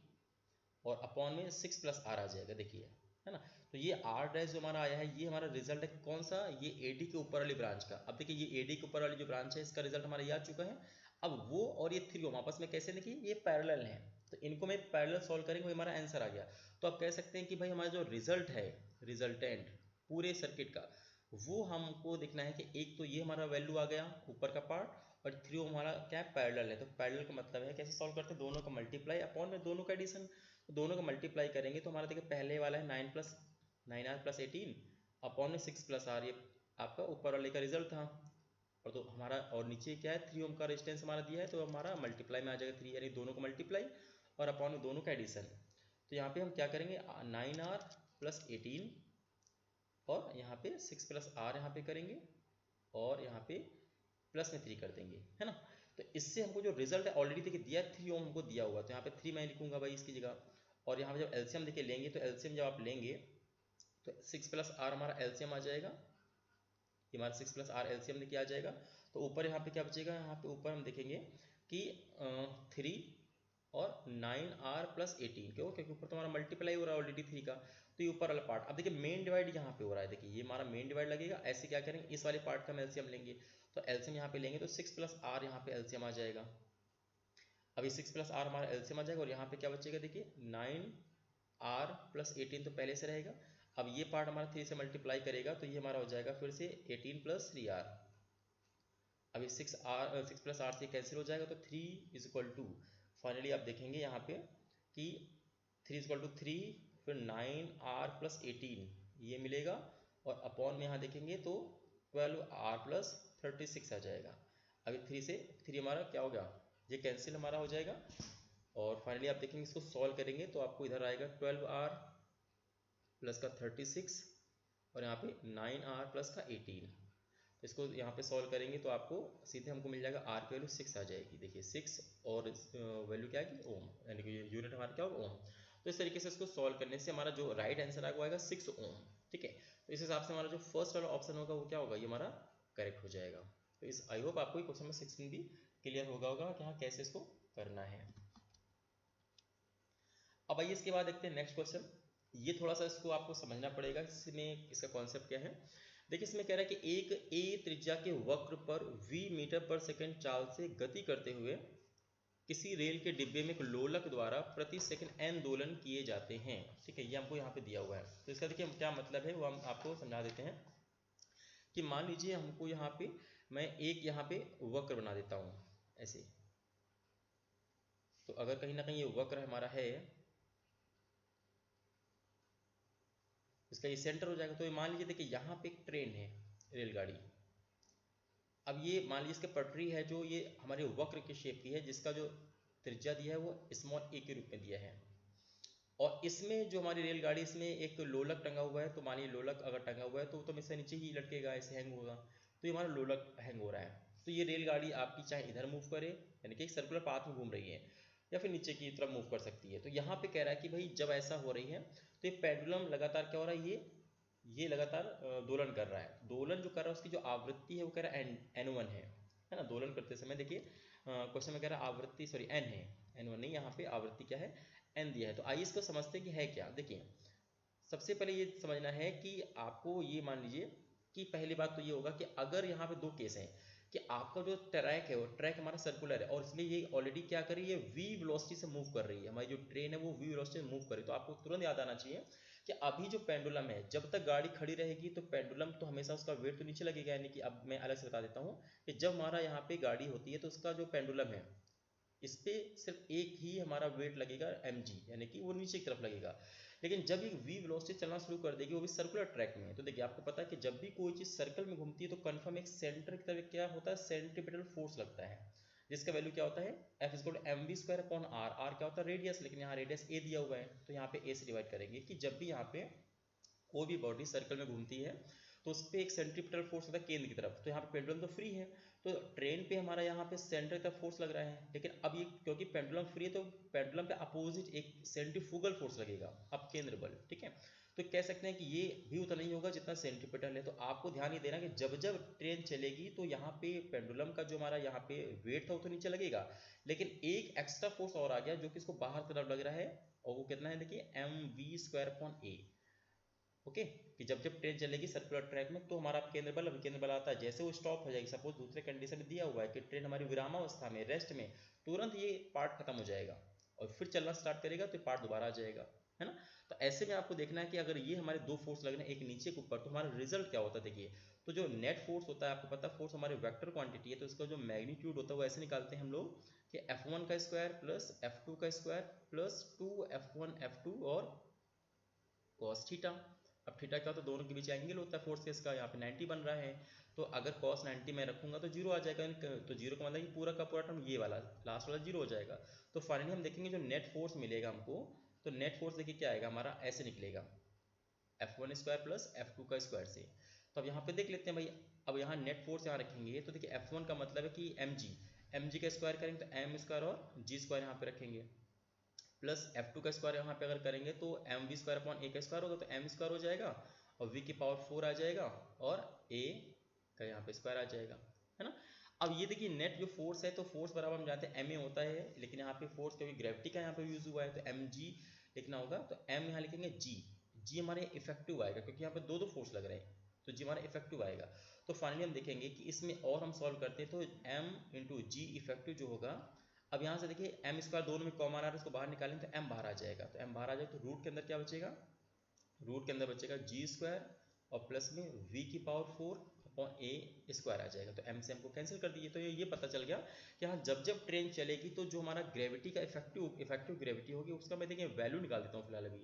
S1: और अपॉन में 6 + r आ जाएगा, देखिए, है ना। तो ये r डैश जो हमारा आया है ये हमारा रिजल्ट है कौन सा, ये AD के ऊपर वाली ब्रांच का। अब देखिए ये AD के ऊपर वाली जो ब्रांच है इसका रिजल्ट हमारा ये आ चुका है। अब वो और ये 3 ओम आपस में कैसे, देखिए ये पैरेलल हैं, तो इनको मैं पैरेलल सॉल्व करेंगे, वही हमारा आंसर आ गया। तो आप कह सकते हैं कि भाई हमारा जो रिजल्ट है, रिजल्टेंट पूरे सर्किट का, वो हमको देखना है कि एक तो ये हमारा वैल्यू आ गया ऊपर का पार्ट, और 3 ओम हमारा क्या है, पैरेलल है। तो पैरेलल का मतलब है कैसे सॉल्व करते हैं, दोनों का मल्टीप्लाई अपॉन में दोनों का एडिशन। तो दोनों का मल्टीप्लाई करेंगे तो हमारा देखिए पहले वाला है 9r + 18 अपॉन में 6 + r, ये आपका ऊपर वाले का रिजल्ट था। और तो हमारा, और नीचे क्या है 3 ओम का रेजिस्टेंस हमारा दिया है, तो हमारा मल्टीप्लाई में आ जाएगा 3, यानी दोनों का मल्टीप्लाई और अपॉन में दोनों का एडिशन। तो यहाँ पे हम क्या करेंगे 9r + 18 और यहाँ पे 6 + r यहाँ पे करेंगे, और यहाँ पे प्लस में 3 कर देंगे, है ना। तो इससे हमको जो रिजल्ट है ऑलरेडी देखिए दिया 3 ओम हमको दिया हुआ, तो यहाँ पे 3 मैं लिखूंगा भाई इसकी जगह। और यहाँ पे जब एलसीएम देखिए लेंगे, तो एलसीएम जब आप लेंगे तो 6 + r हमारा एलसीएम आ जाएगा, ये हमारा 6 + r एलसीएम देखिए आ जाएगा। तो ऊपर यहाँ पे क्या बचेगा, यहाँ पे ऊपर हम देखेंगे कि 3 और 9r + 18, क्यों, क्योंकि ऊपर तो हमारा मल्टीप्लाई हो रहा है ऑलरेडी 3 का, तो ये ऊपर वाला पार्ट। अब देखिए मेन डिवाइड यहाँ पे हो रहा है, देखिए ये हमारा मेन डिवाइड लगेगा। ऐसे क्या करेंगे, इस वाले पार्ट का हम एलसीएम लेंगे, तो एलसीएम यहाँ पे लेंगे तो 6 + r यहाँ पे एलसीएम आ जाएगा। अभी 6 + r हमारा एलसीएम आ जाएगा, और यहाँ पे क्या बचेगा, देखिए 9r + 18 तो पहले से रहेगा। अब ये पार्ट हमारा 3 से मल्टीप्लाई करेगा, तो ये हमारा हो जाएगा फिर से 18 + 3r। अभी 6 + r से कैंसिल हो जाएगा, तो 3 = फाइनली आप देखेंगे यहाँ पे कि 3 = 3, फिर 9r + 18 ये मिलेगा, और अपॉन में यहाँ देखेंगे तो 12r + 36 आ जाएगा। अभी 3 से 3 हमारा क्या हो गया, ये कैंसिल हमारा हो जाएगा। और फाइनली आप देखेंगे इसको सॉल्व करेंगे तो आपको इधर आएगा 12r + 36 और यहाँ पे 9r + 18। तो इसको यहाँ पे सॉल्व करेंगे तो आपको सीधे हमको मिल जाएगा r की वैल्यू 6 आ जाएगी, देखिए 6 और वैल्यू क्या है ओम, यानी कि यूनिट हमारा क्या होगा ओम। तो इस तरीके से इसको सॉल्व करने से हमारा जो राइट आंसर आएगा वो आएगा 6 ओम, ठीक है। तो इस हिसाब से हमारा जो फर्स्ट वाला ऑप्शन होगा वो क्या होगा, ये हमारा करेक्ट हो जाएगा। तो इस आई होप आपको क्वेश्चन नंबर 16 भी क्लियर होगा कि हाँ कैसे इसको करना है। अब आइए इसके बाद देखते हैं नेक्स्ट क्वेश्चन। ये थोड़ा सा इसको आपको समझना पड़ेगा, इसमें इसका कॉन्सेप्ट क्या है। देखिए इसमें कह रहा है कि एक a त्रिज्या के वक्र पर v मीटर/सेकंड चाल से गति करते हुए किसी रेल के डिब्बे में एक लोलक द्वारा प्रति सेकंड n दोलन किए जाते हैं, ठीक है। ये हमको यहाँ पे दिया हुआ है, तो इसका देखिए क्या मतलब है वो हम आपको समझा देते हैं। कि मान लीजिए हमको यहाँ पे मैं एक यहाँ पे वक्र बना देता हूँ ऐसे, तो अगर कहीं ना कहीं ये वक्र हमारा है, इसका ये सेंटर हो जाएगा। तो ये मान लीजिए देखिए यहाँ पे एक ट्रेन है, रेलगाड़ी। अब ये मान लीजिए इसके पटरी है जो ये हमारे वक्र के शेप की है, जिसका जो त्रिज्या दिया है वो स्मॉल a के रूप में दिया है। और इसमें जो हमारी रेलगाड़ी, इसमें एक लोलक टंगा हुआ है। तो मान लीजिए लोलक अगर टंगा हुआ है तो इससे नीचे ही लटकेगा, ऐसे हैंग होगा। तो ये हमारा लोलक हैंग हो रहा है। तो ये रेलगाड़ी आपकी चाहे इधर मूव करे, यानी कि एक सर्कुलर पाथ में घूम रही है, या फिर नीचे की तरफ मूव कर सकती है। तो यहाँ पे कह रहा है कि भाई जब ऐसा हो रही है तो ये पेंडुलम लगातार क्या हो रहा है, ये लगातार दोलन कर रहा है। दोलन जो कर रहा है उसकी जो आवृत्ति है वो कह रहा है n1 है ना। दोलन करते समय देखिए क्वेश्चन में कह रहा है आवृत्ति, सॉरी n है, n1 नहीं, यहाँ पे आवृत्ति क्या है, n दिया है। तो आइए इसको समझते हैं कि है क्या। देखिए सबसे पहले ये समझना है कि आपको ये मान लीजिए कि पहली बात तो ये होगा कि अगर यहाँ पे दो केस हैं कि आपका जो ट्रैक है वो ट्रैक हमारा सर्कुलर है और इसलिए ये ऑलरेडी क्या कर रही है, वी वेलोसिटी से मूव कर रही है, हमारी जो ट्रेन है वो वी वेलोसिटी से मूव कर रही है। तो आपको तुरंत याद आना चाहिए कि अभी जो पेंडुलम है जब तक गाड़ी खड़ी रहेगी तो पेंडुलम तो हमेशा उसका वेट तो नीचे लगेगा, यानी कि अब मैं अलग से बता देता हूँ कि जब हमारा यहाँ पे गाड़ी होती है तो उसका जो पेंडुलम है इस पे सिर्फ एक ही हमारा वेट लगेगा mg, यानी कि वो नीचे की तरफ लगेगा। लेकिन जब ये v वेलोसिटी चलना शुरू कर देगी वो भी सर्कुलर ट्रैक में, तो देखिए आपको पता है कि जब भी कोई चीज़ सर्कल में घूमती है तो कन्फर्म एक सेंटर की तरफ क्या होता है, सेंट्रीपिटल फोर्स लगता है, जिसका वैल्यू क्या होता है F = mv²/r। r क्या होता है, रेडियस, लेकिन यहाँ रेडियस a दिया हुआ है तो यहाँ पे a से डिवाइड करेंगे कि जब भी यहाँ पे कोई भी बॉडी सर्कल में घूमती है तो उस पर एक सेंट्रीपिटल फोर्स होता है केंद्र की तरफ। तो यहाँ पे पेंडुलम तो फ्री है तो ट्रेन पे हमारा यहाँ पे सेंटर की तरफ फोर्स लग रहा है, लेकिन अब ये क्योंकि पेंडुलम फ्री है तो पेंडुलम पे अपोजिट एक सेंट्रीफ्यूगल फोर्स लगेगा, अब केंद्र बल, ठीक है। तो कह सकते हैं कि ये भी उतना नहीं होगा जितना सेंट्रीपिटल है। तो आपको ध्यान ये देना कि जब जब ट्रेन चलेगी तो यहाँ पे पेंडुलम का जो हमारा यहाँ पे वेट था वो तो नीचे लगेगा, लेकिन एक एक्स्ट्रा फोर्स और आ गया जो कि इसको बाहर की तरफ लग रहा है, और वो कितना है देखिए mv²/a। ओके, कि जब जब ट्रेन चलेगी सर्कुलर ट्रैक में तो हमारा केंद्र बल विकेंद्र बल आता है, जैसे वो स्टॉप हो जाएगी, सपोज दूसरे कंडीशन में दिया हुआ है कि ट्रेन हमारी विरामावस्था में, रेस्ट में, तुरंत ये पार्ट खत्म हो जाएगा और फिर चलना स्टार्ट करेगा तो पार्ट दोबारा आ जाएगा, है ना। तो ऐसे में आपको देखना है कि अगर ये हमारे दो फोर्स लग रहे हैं एक नीचे के ऊपर तो हमारा रिजल्ट क्या होता है। देखिए तो जो नेट फोर्स होता है, आपको पता है फोर्स हमारे वेक्टर क्वांटिटी है, तो इसका जो मैग्नीट्यूड होता है वो ऐसे निकालते हैं हम लोग कि F1 का स्क्वायर प्लस F2 का स्क्वायर प्लस 2F1 F2 और कॉस थीटा। अब थीटा क्या होता है, दोनों के बीच एंगल होता है फोर्स केस का, यहाँ पे 90 बन रहा है, तो अगर कॉस 90 मैं रखूंगा तो जीरो आ जाएगा, तो जीरो का मतलब कि पूरा का पूरा टर्म ये वाला लास्ट वाला जीरो हो जाएगा। तो फाइनली हम देखेंगे जो नेट फोर्स मिलेगा हमको, तो नेट फोर्स देखिए क्या आएगा हमारा, ऐसे निकलेगा F1² प्लस F2 का स्क्वायर से। तो अब यहाँ पे देख लेते हैं भाई, अब यहाँ नेट फोर्स यहाँ रखेंगे तो देखिए F1 का मतलब है कि mg का स्क्वायर करेंगे तो m² और g² यहाँ पे रखेंगे, प्लस F2 का स्क्वायर यहाँ पे अगर करेंगे तो mv²/a का स्क्वायर होगा तो m² हो जाएगा और v की पावर 4 आ जाएगा और a का यहाँ पे स्क्वायर आ जाएगा, है ना। अब ये देखिए नेट जो फोर्स है तो फोर्स बराबर हम जानते हैं ma होता है, लेकिन यहाँ पे फोर्स क्योंकि ग्रेविटी का यहाँ पे यूज हुआ है तो mg लिखना होगा, तो m यहाँ लिखेंगे g हमारे इफेक्टिव आएगा क्योंकि यहाँ पे दो दो फोर्स लग रहे हैं तो g हमारा इफेक्टिव आएगा। तो फाइनली हम देखेंगे कि इसमें और हम सॉल्व करते हैं तो m × g इफेक्टिव जो होगा, अब यहाँ से देखिए m² दोनों में कॉमन आ रहा है, उसको बाहर निकालें तो m बाहर आ जाएगा, तो m बाहर आ जाएगा तो रूट के अंदर क्या बचेगा, रूट के अंदर बचेगा g² और प्लस में v की पावर 4/a² आ जाएगा, तो m से m को कैंसिल कर दीजिए। तो ये पता चल गया कि हाँ जब जब ट्रेन चलेगी तो जो हमारा ग्रेविटी का इफेक्टिव ग्रेविटी होगी उसका मैं देखिए वैल्यू निकाल देता हूँ फिलहाल, अभी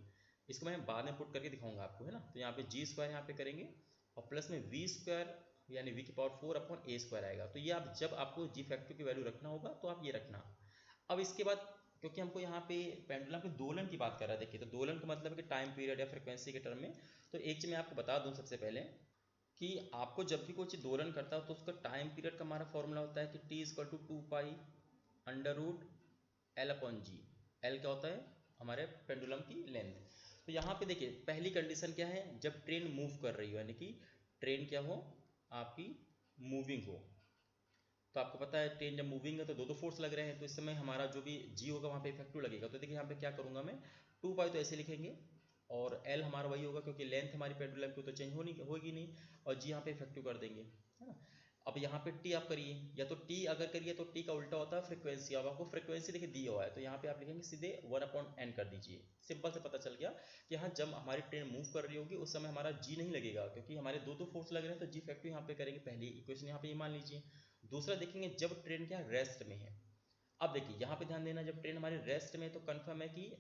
S1: इसको मैं बाद में पुट करके दिखाऊंगा आपको, है ना। तो यहाँ पे g² यहाँ पे करेंगे और प्लस में v² यानी v की पावर 4/a² आएगा। तो ये आप जब आपको g फैक्टर की वैल्यू रखना होगा तो आप ये रखना। अब इसके बाद क्योंकि हमको यहाँ पे पेंडुलम के दोलन की बात कर रहा है, देखिए तो दोलन का मतलब है कि टाइम पीरियड या फ्रिक्वेंसी के टर्म में, तो एक चीज़ मैं आपको बता दूं सबसे पहले कि आपको जब भी कोई चीज़ दोलन करता है तो उसका टाइम पीरियड का हमारा फॉर्मूला होता है कि t = 2π√L/g। L क्या होता है, हमारे पेंडुलम की लेंथ। तो यहाँ पे देखिए पहली कंडीशन क्या है, जब ट्रेन मूव कर रही हो, यानी कि ट्रेन क्या हो आपकी मूविंग हो, तो आपको पता है ट्रेन जब मूविंग है तो दो दो फोर्स लग रहे हैं, तो इस समय हमारा जो भी g होगा वहाँ पे इफेक्टिव लगेगा। तो देखिए यहाँ पे क्या करूँगा मैं, 2π तो ऐसे लिखेंगे और l हमारा वही होगा क्योंकि लेंथ हमारी पेंडुलम की तो चेंज होगी नहीं, और g यहाँ पे इफेक्टिव कर देंगे, है ना। अब यहाँ पे t आप करिए, या तो t अगर करिए तो t का उल्टा होता है फ्रिक्वेंसी। अब आपको फ्रिक्वेंसी देखिए दी हुआ है तो यहाँ पे आप लिखेंगे सीधे 1/n कर दीजिए। सिंपल से पता चल गया कि यहाँ जब हमारी ट्रेन मूव कर रही होगी उस समय हमारा g नहीं लगेगा क्योंकि हमारे दो दो फोर्स लग रहे हैं, तो g इफेक्टिव यहाँ पे करेंगे, पहली इक्वेशन यहाँ पे ये मान लीजिए। दूसरा देखेंगे जब ट्रेन क्या रेस्ट में है। अब देखिए यहाँ पे ध्यान देना, जब ट्रेन हमारी रेस्ट में तो कंफर्म है कि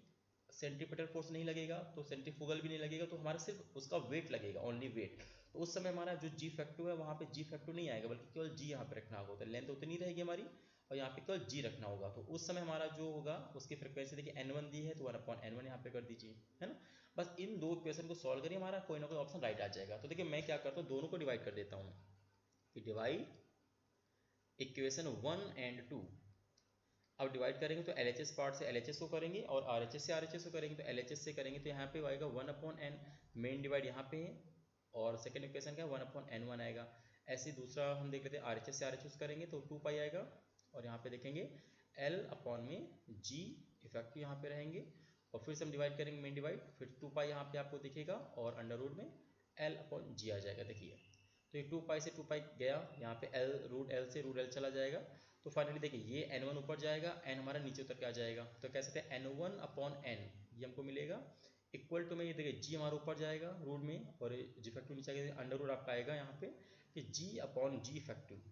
S1: सेंट्रीपिटल फोर्स नहीं लगेगा तो सेंट्रीफ्यूगल भी नहीं लगेगा, तो हमारा सिर्फ उसका वेट लगेगा, ओनली वेट। तो उस समय हमारा जो g फैक्टर है वहाँ पे g फैक्टर नहीं आएगा बल्कि केवल g यहाँ पे रखना होगा, तो लेंथ उतनी रहेगी हमारी और यहाँ पे केवल g रखना होगा। तो उस समय हमारा जो होगा उसकी फ्रिक्वेंसी देखिए n1 दी है तो 1/n1 यहाँ पे कर दीजिए, है ना। बस इन दो इक्वेशन को सॉल्व करिए, हमारा कोई ना कोई ऑप्शन राइट आ जाएगा। तो देखिए मैं क्या करता हूँ, दोनों को डिवाइड कर देता हूँ कि डिवाइड इक्वेशन 1 और 2। अब डिवाइड करेंगे तो LHS पार्ट से LHS को करेंगे और RHS से RHS को करेंगे, तो LHS से करेंगे तो यहाँ पे आएगा 1/n, मेन डिवाइड यहाँ पे है और सेकेंड इक्वेशन क्या 1/n1 आएगा। ऐसे दूसरा हम देख लेते हैं, RHS से RHS करेंगे तो 2π आएगा और यहाँ पे देखेंगे L/g इफेक्टिव यहाँ पे रहेंगे और फिर से हम डिवाइड करेंगे मेन डिवाइड, फिर 2π यहाँ पे आपको दिखेगा और अंडर रूट में L/g आ जाएगा। देखिए तो ये 2 पाई से 2 पाई गया, यहाँ पे एल रूट एल से रूट एल चला जाएगा। तो फाइनली देखिए ये n1 ऊपर जाएगा, n हमारा नीचे उतर के आ जाएगा। तो कह सकते हैं n1 अपॉन n, ये हमको मिलेगा इक्वल टू में, ये देखिए g हमारा ऊपर जाएगा रूट में और जी फैक्टिव नीचे आएगा, अंडर रूट आपका आएगा यहाँ पे कि g अपॉन जी फैक्टिव।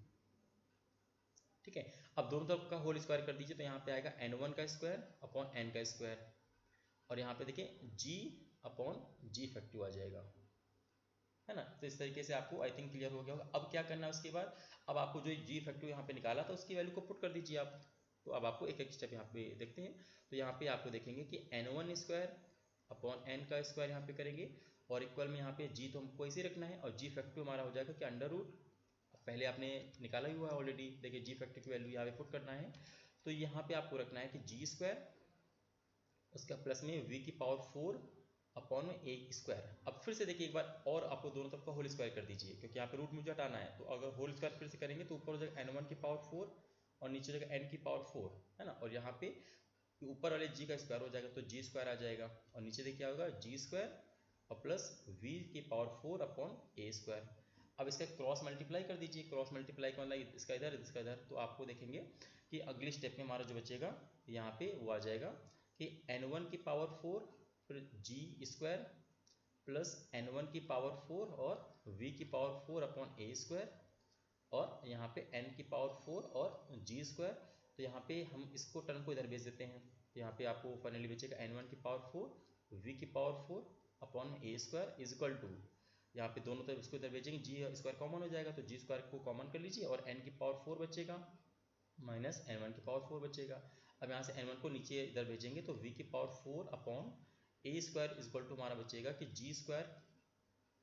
S1: ठीक है, अब दोनों तरफ का होल स्क्वायर कर दीजिए, तो यहाँ पे आएगा n1 का स्क्वायर अपॉन n का स्क्वायर, और यहाँ पे देखिए g अपॉन जी फैक्टिव आ जाएगा, है ना। तो इस तरीके से आपको आई थिंक क्लियर हो गया होगा। अब क्या करना है उसके बाद, अब आपको जो जी फैक्टिव यहाँ पे निकाला था उसकी वैल्यू को पुट कर दीजिए आप। तो अब आपको एक एक स्टेप यहाँ पे देखते हैं। तो यहाँ पे आपको देखेंगे कि n1 स्क्वायर अपॉन n का स्क्वायर यहाँ पे करेंगे, और इक्वल में यहाँ पे जी तो हमको ऐसे ही रखना है, और जी फैक्टिव हमारा हो जाएगा कि अंडर रूट, पहले आपने निकाला ही हुआ है ऑलरेडी, देखिए जी फैक्टिव की वैल्यू यहाँ पे पुट करना है। तो यहाँ पे आपको रखना है कि जी स्क्वायर उसका प्लस में v की पावर 4 अपॉन में ए स्क्वायर। अब फिर से देखिए एक बार और, आपको दोनों तरफ का होल स्क्वायर कर दीजिए, क्योंकि यहाँ पे रूट मुझे हटाना है। तो अगर होल स्क्वायर फिर से करेंगे तो ऊपर हो जाएगा n1 की पावर 4 और नीचे हो जाएगा n की पावर 4, है ना। और यहाँ पे ऊपर वाले g का स्क्वायर हो जाएगा तो जी स्क्वायर आ जाएगा, और नीचे देखिए क्या होगा जी स्क्वायर और प्लस v की पावर 4 अपॉन ए स्क्वायर। अब इसका क्रॉस मल्टीप्लाई कर दीजिए, क्रॉस मल्टीप्लाई का मतलब इसका इधर इसका इधर, तो आपको देखेंगे कि अगली स्टेप में हमारा जो बचेगा यहाँ पे वो आ जाएगा कि n1 की पावर 4 फिर जी स्क्वायर प्लस n1 की पावर 4 और v की पावर 4 अपॉन ए स्क्वायर, और यहाँ पे n की पावर 4 और जी स्क्वायर। तो यहाँ पे हम इसको टर्म को इधर भेज देते हैं, तो यहाँ पे आपको फाइनली बचेगा n1 की पावर 4 v की power 4 upon A square is equal to, यहाँ पे दोनों तरफ इसको इधर भेजेंगे, जी स्क्वायर कॉमन हो जाएगा तो जी स्क्वायर को कॉमन कर लीजिए, और n की पावर 4 बचेगा माइनस n1 की पावर 4 बचेगा। अब यहाँ से n1 को नीचे इधर भेजेंगे तो v की power 4 upon A square is equal to हमारा बचेगा कि जी स्क्वायर,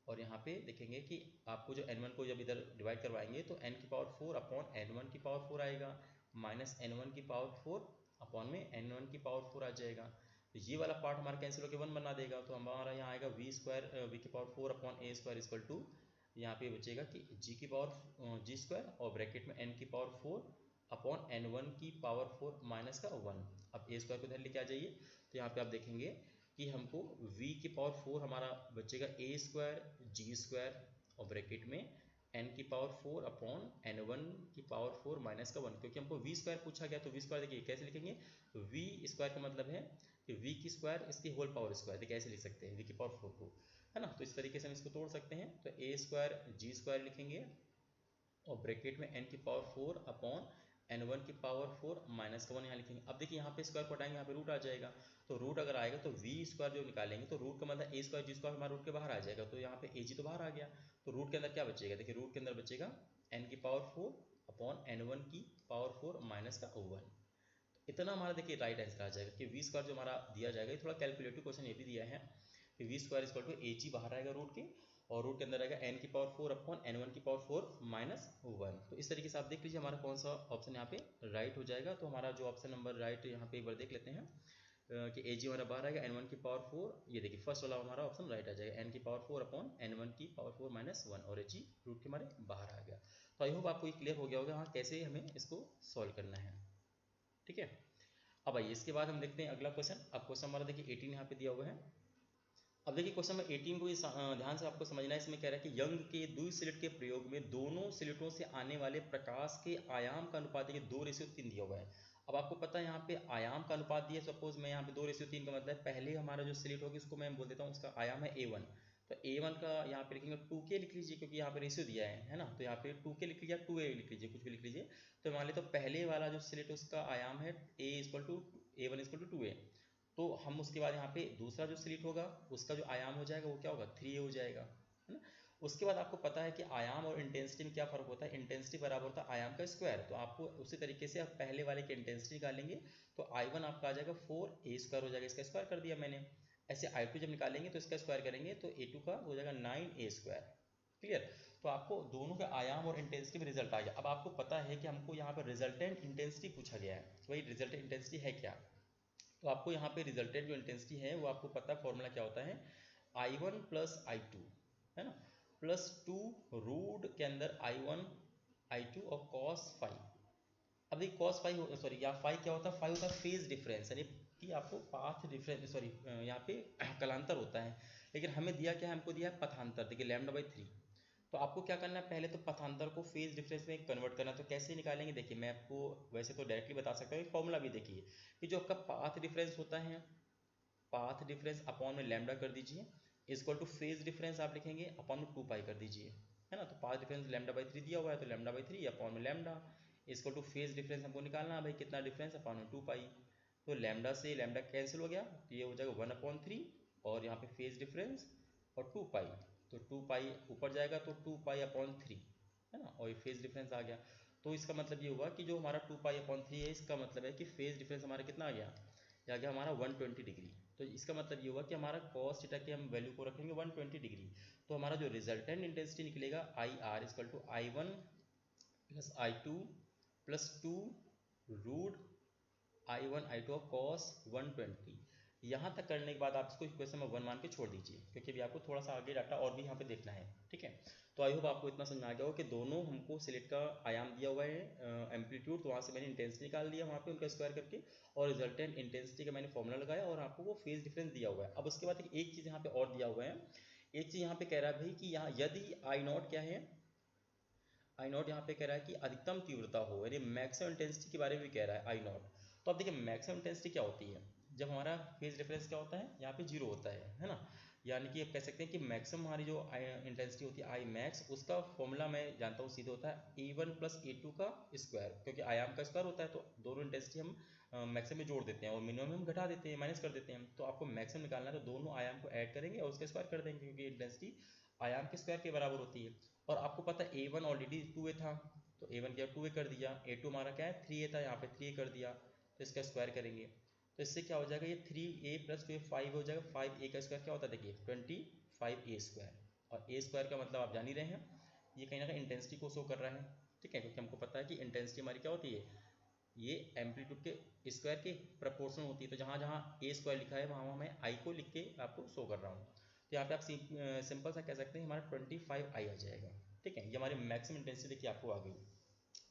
S1: और यहाँ पे देखेंगे कि आपको जो n1 को जब इधर डिवाइड करवाएंगे तो n की पावर 4 अपॉन n1 की पावर 4 आएगा, माइनस n1 की पावर 4 अपॉन में n1 की पावर 4 आ जाएगा। तो ये वाला पार्ट हमारा कैंसिल होकर 1 बना देगा, तो हमारा यहाँ आएगा वी स्क्वायर वी की power 4 upon A square equal to, यहाँ पे बचेगा कि जी की पावर जी स्क्वायर और ब्रैकेट में n की पावर 4 अपॉन n1 की पावर 4 माइनस का 1। अब ए स्क्वायर को इधर लेके आ जाइए, तो यहाँ पे आप देखेंगे कि हमको v की पावर 4 हमारा बचेगा ए स्क्वायर जी स्क्वायर और ब्रैकेट में n की पावर 4 अपॉन n1 की पावर 4 माइनस का 1, क्योंकि हमको v स्क्वायर पूछा गया। तो v स्क्वायर देखिए कैसे लिखेंगे, v स्क्वायर का मतलब है कि v की स्क्वायर इसकी होल पावर स्क्वायर, देखिए ऐसे लिख सकते हैं v की पावर 4 को, है ना। तो इस तरीके से हम इसको तोड़ सकते हैं। तो ए स्क्वायर जी स्क्वायर लिखेंगे और ब्रैकेट में n की पावर 4 अपॉन n1 की पावर 4 माइनस का 1 यहाँ लिखेंगे। अब देखिए यहाँ पे स्क्वायर को हटाएंगे, यहाँ पे रूट आ जाएगा, तो रूट अगर आएगा तो v स्क्वायर जो निकालेंगे तो रूट का मतलब ए स्क्वायर जी स्क्वायर हमारा रूट के बाहर आ जाएगा, तो यहाँ पे ए जी तो बाहर आ गया, तो रूट के अंदर क्या बचेगा, देखिए रूट के अंदर बचेगा n की पावर 4 अपॉन n1 की पावर 4 माइनस का 1। इतना हमारा देखिए राइट आंसर आ जाएगा कि वी स्क्वायर जो हमारा दिया जाएगा। ये थोड़ा कैलकुलेटिव क्वेश्चन ये भी दिया है कि वी स्क्वायर इक्वल टू ए जी बाहर आएगा रूट के, और रूट के अंदर आएगा n की पावर 4 अपॉन n1 की पावर 4 माइनस 1। तो इस तरीके से आप देख लीजिए हमारा कौन सा ऑप्शन यहाँ पे राइट हो जाएगा। तो हमारा जो ऑप्शन नंबर राइट यहाँ पे एक बार देख लेते हैं कि ए जी हमारा बाहर आएगा n1 की पावर 4, ये देखिए फर्स्ट वाला हमारा ऑप्शन राइट आ जाएगा, n की पावर 4 अपॉन n1 की पावर 4 माइनस 1, और ए जी रूट के हमारे बाहर आ गया। तो आई होप आपको ये क्लियर हो गया होगा हाँ कैसे हमें इसको सॉल्व करना है। ठीक है, अब आइए इसके बाद हम देखते हैं अगला क्वेश्चन। अब क्वेश्चन हमारा देखिए 18 यहाँ पे दिया हुआ है। अब देखिए क्वेश्चन नंबर 18 को ध्यान से आपको समझना है। इसमें कह रहा है कि यंग के द्वि स्लिट के प्रयोग में दोनों स्लिटों से आने वाले प्रकाश के आयाम का अनुपात देखिए 2:3 दिया हुआ है। अब आपको पता है यहाँ पे आयाम का अनुपात दिया, सपोज मैं यहाँ पे 2:3 का मतलब पहले हमारा जो स्लिट होगी उसको मैं बोल देता हूँ उसका आयाम है A1, तो A1 का यहाँ पे लिखेंगे 2K लिख लीजिए, क्योंकि यहाँ पे रेशियो दिया है ना, तो यहाँ पे 2K लिख लीजिए, 2A लिख लीजिए, कुछ भी लिख लीजिए। तो मान लीजिए तो पहले वाला जो स्लिट उसका आयाम है A1 इक्वल टू 2A, तो हम उसके बाद यहाँ पे दूसरा जो स्लिट होगा उसका जो आयाम हो जाएगा वो क्या होगा 3A हो जाएगा, है ना। उसके बाद आपको पता है कि आयाम और इंटेंसिटी में क्या फ़र्क होता है, इंटेंसिटी बराबर होता है आयाम का स्क्वायर। तो आपको उसी तरीके से आप पहले वाले की इंटेंसिटी निकालेंगे तो I1 आपका आ जाएगा 4A स्क्वायर हो जाएगा, इसका स्क्वायर कर दिया मैंने। ऐसे I2 जब निकालेंगे तो इसका स्क्वायर करेंगे तो A2 का हो जाएगा 9A स्क्वायर। क्लियर, तो आपको दोनों के आयाम और इंटेंसिटी में रिजल्ट आ गया। अब आपको पता है कि हमको यहाँ पर रिजल्टेंट इंटेंसिटी पूछा गया है, तो वही रिजल्टेंट इंटेंसिटी है क्या। तो आपको यहाँ पे रिजल्टेंट जो इंटेंसिटी है वो आपको पता है फॉर्मूला क्या होता है, I1 प्लस I2, है ना, प्लस 2 रूट के अंदर I1 I2 और cos फाई। अब देखिए cos फाई सॉरी यहाँ फाई क्या होता है, फाई होता है फेज डिफरेंस, यानी कि आपको पाथ डिफरेंस सॉरी यहाँ पे कलांतर होता है, लेकिन हमें दिया क्या है, हमको दिया है पथांतर, देखिए λ/3। तो आपको क्या करना है, पहले तो पथांतर को फेज डिफरेंस में कन्वर्ट करना। तो कैसे निकालेंगे, देखिए मैं आपको वैसे तो डायरेक्टली बता सकता हूँ, फॉर्मूला भी देखिए कि जो आपका पाथ डिफरेंस होता है, पाथ डिफरेंस अपॉन में लैम्डा कर दीजिए, इक्वल टू फेज डिफरेंस आप लिखेंगे अपॉन में 2 पाई कर दीजिए, है ना। तो पाथ डिफरेंस λ/3 दिया हुआ है, तो λ/3 अपॉन में lambda equal two phase difference हमको निकालना है भाई, कितना डिफरेंस, अपॉन में 2 पाई। तो लैम्डा से लैम्डा कैंसिल हो गया, तो ये हो जाएगा 1/3 और यहाँ पे फेज डिफरेंस और 2 पाई, तो 2 पाई ऊपर जाएगा तो 2 पाई अपॉन 3, है ना, और ये फेज डिफरेंस आ गया। तो इसका मतलब ये हुआ कि जो हमारा 2 पाई अपॉन 3 है, इसका मतलब है कि फेज डिफरेंस हमारा कितना आ गया, ये आ गया हमारा 120 डिग्री। तो इसका मतलब ये हुआ कि हमारा कॉस थीटा की हम वैल्यू को रखेंगे 120 डिग्री। तो हमारा जो रिजल्टेंट इंटेंसिटी निकलेगा I R equal to I1 plus I2 plus 2 root I1 I2 cos 120। यहाँ तक करने के बाद आप इसको इक्वेशन में 1 मान के छोड़ दीजिए, क्योंकि अभी आपको थोड़ा सा आगे डाटा और भी यहाँ पे देखना है, ठीक है। तो आई होप आपको इतना समझ में आ गया हो कि दोनों हमको सिलेक्ट का आयाम दिया हुआ है, एम्पलीट्यूड, तो वहाँ से मैंने इंटेंसिटी निकाल दिया वहाँ पे उनका स्क्वायर करके, और रिजल्टेंट इंटेंसिटी का मैंने फॉर्मूला लगाया और आपको वो फेज डिफरेंस दिया हुआ है। अब उसके बाद एक चीज़ यहाँ पे और दिया हुआ है, एक चीज़ यहाँ पे कह रहा है भाई कि यहाँ यदि आई नॉट क्या है, आई नॉट यहाँ पे कह रहा है कि अधिकतम तीव्रता हो, यानी मैक्सिमम इंटेंसिटी के बारे में भी कह रहा है आई नॉट। तो अब देखिए मैक्सिमम इंटेंसिटी क्या होती है, जब हमारा फेज डिफरेंस क्या होता है, यहाँ पे 0 होता है ना। यानी कि आप कह सकते हैं कि मैक्सिमम हमारी जो इंटेंसिटी होती है आई मैक्स, उसका फॉर्मूला मैं जानता हूँ सीधे होता है A1 प्लस A2 का स्क्वायर, क्योंकि आयाम का स्क्वायर होता है तो दोनों इंटेंसिटी हम मैक्सिमम में जोड़ देते हैं और मिनिमम हम घटा देते हैं, माइनस कर देते हैं। तो आपको मैक्सिमम निकालना है तो दोनों आयाम को ऐड करेंगे और उसका स्क्वायर कर देंगे, क्योंकि इंटेंसिटी आयाम के स्क्वायर के बराबर होती है। और आपको पता है A1 ऑलरेडी 2A था, तो A1 क्या 2A कर दिया, A2 हमारा क्या है 3A था, यहाँ पे 3A कर दिया, तो इसका स्क्वायर करेंगे। तो इससे क्या हो जाएगा, ये 3A प्लस 2A 5 हो जाएगा, 5A का स्क्वायर क्या होता है देखिए 25A स्क्वायर, और A स्क्वायर का मतलब आप जान ही रहे हैं, ये कहीं ना कहीं इंटेंसिटी को शो कर रहा है, ठीक है, क्योंकि हमको पता है कि इंटेंसिटी हमारी क्या होती है, ये एम्पलीट्यूड के स्क्वायर के प्रपोर्शनल होती है। तो जहाँ जहाँ A स्क्वायर लिखा है वहाँ मैं I को लिख के आपको शो कर रहा हूँ। तो यहाँ पे आप सिंपल सा कह सकते हैं हमारा 25I आ जाएगा, ठीक है। ये हमारी मैक्सिमम इंटेंसिटी देखिए आपको आ गई।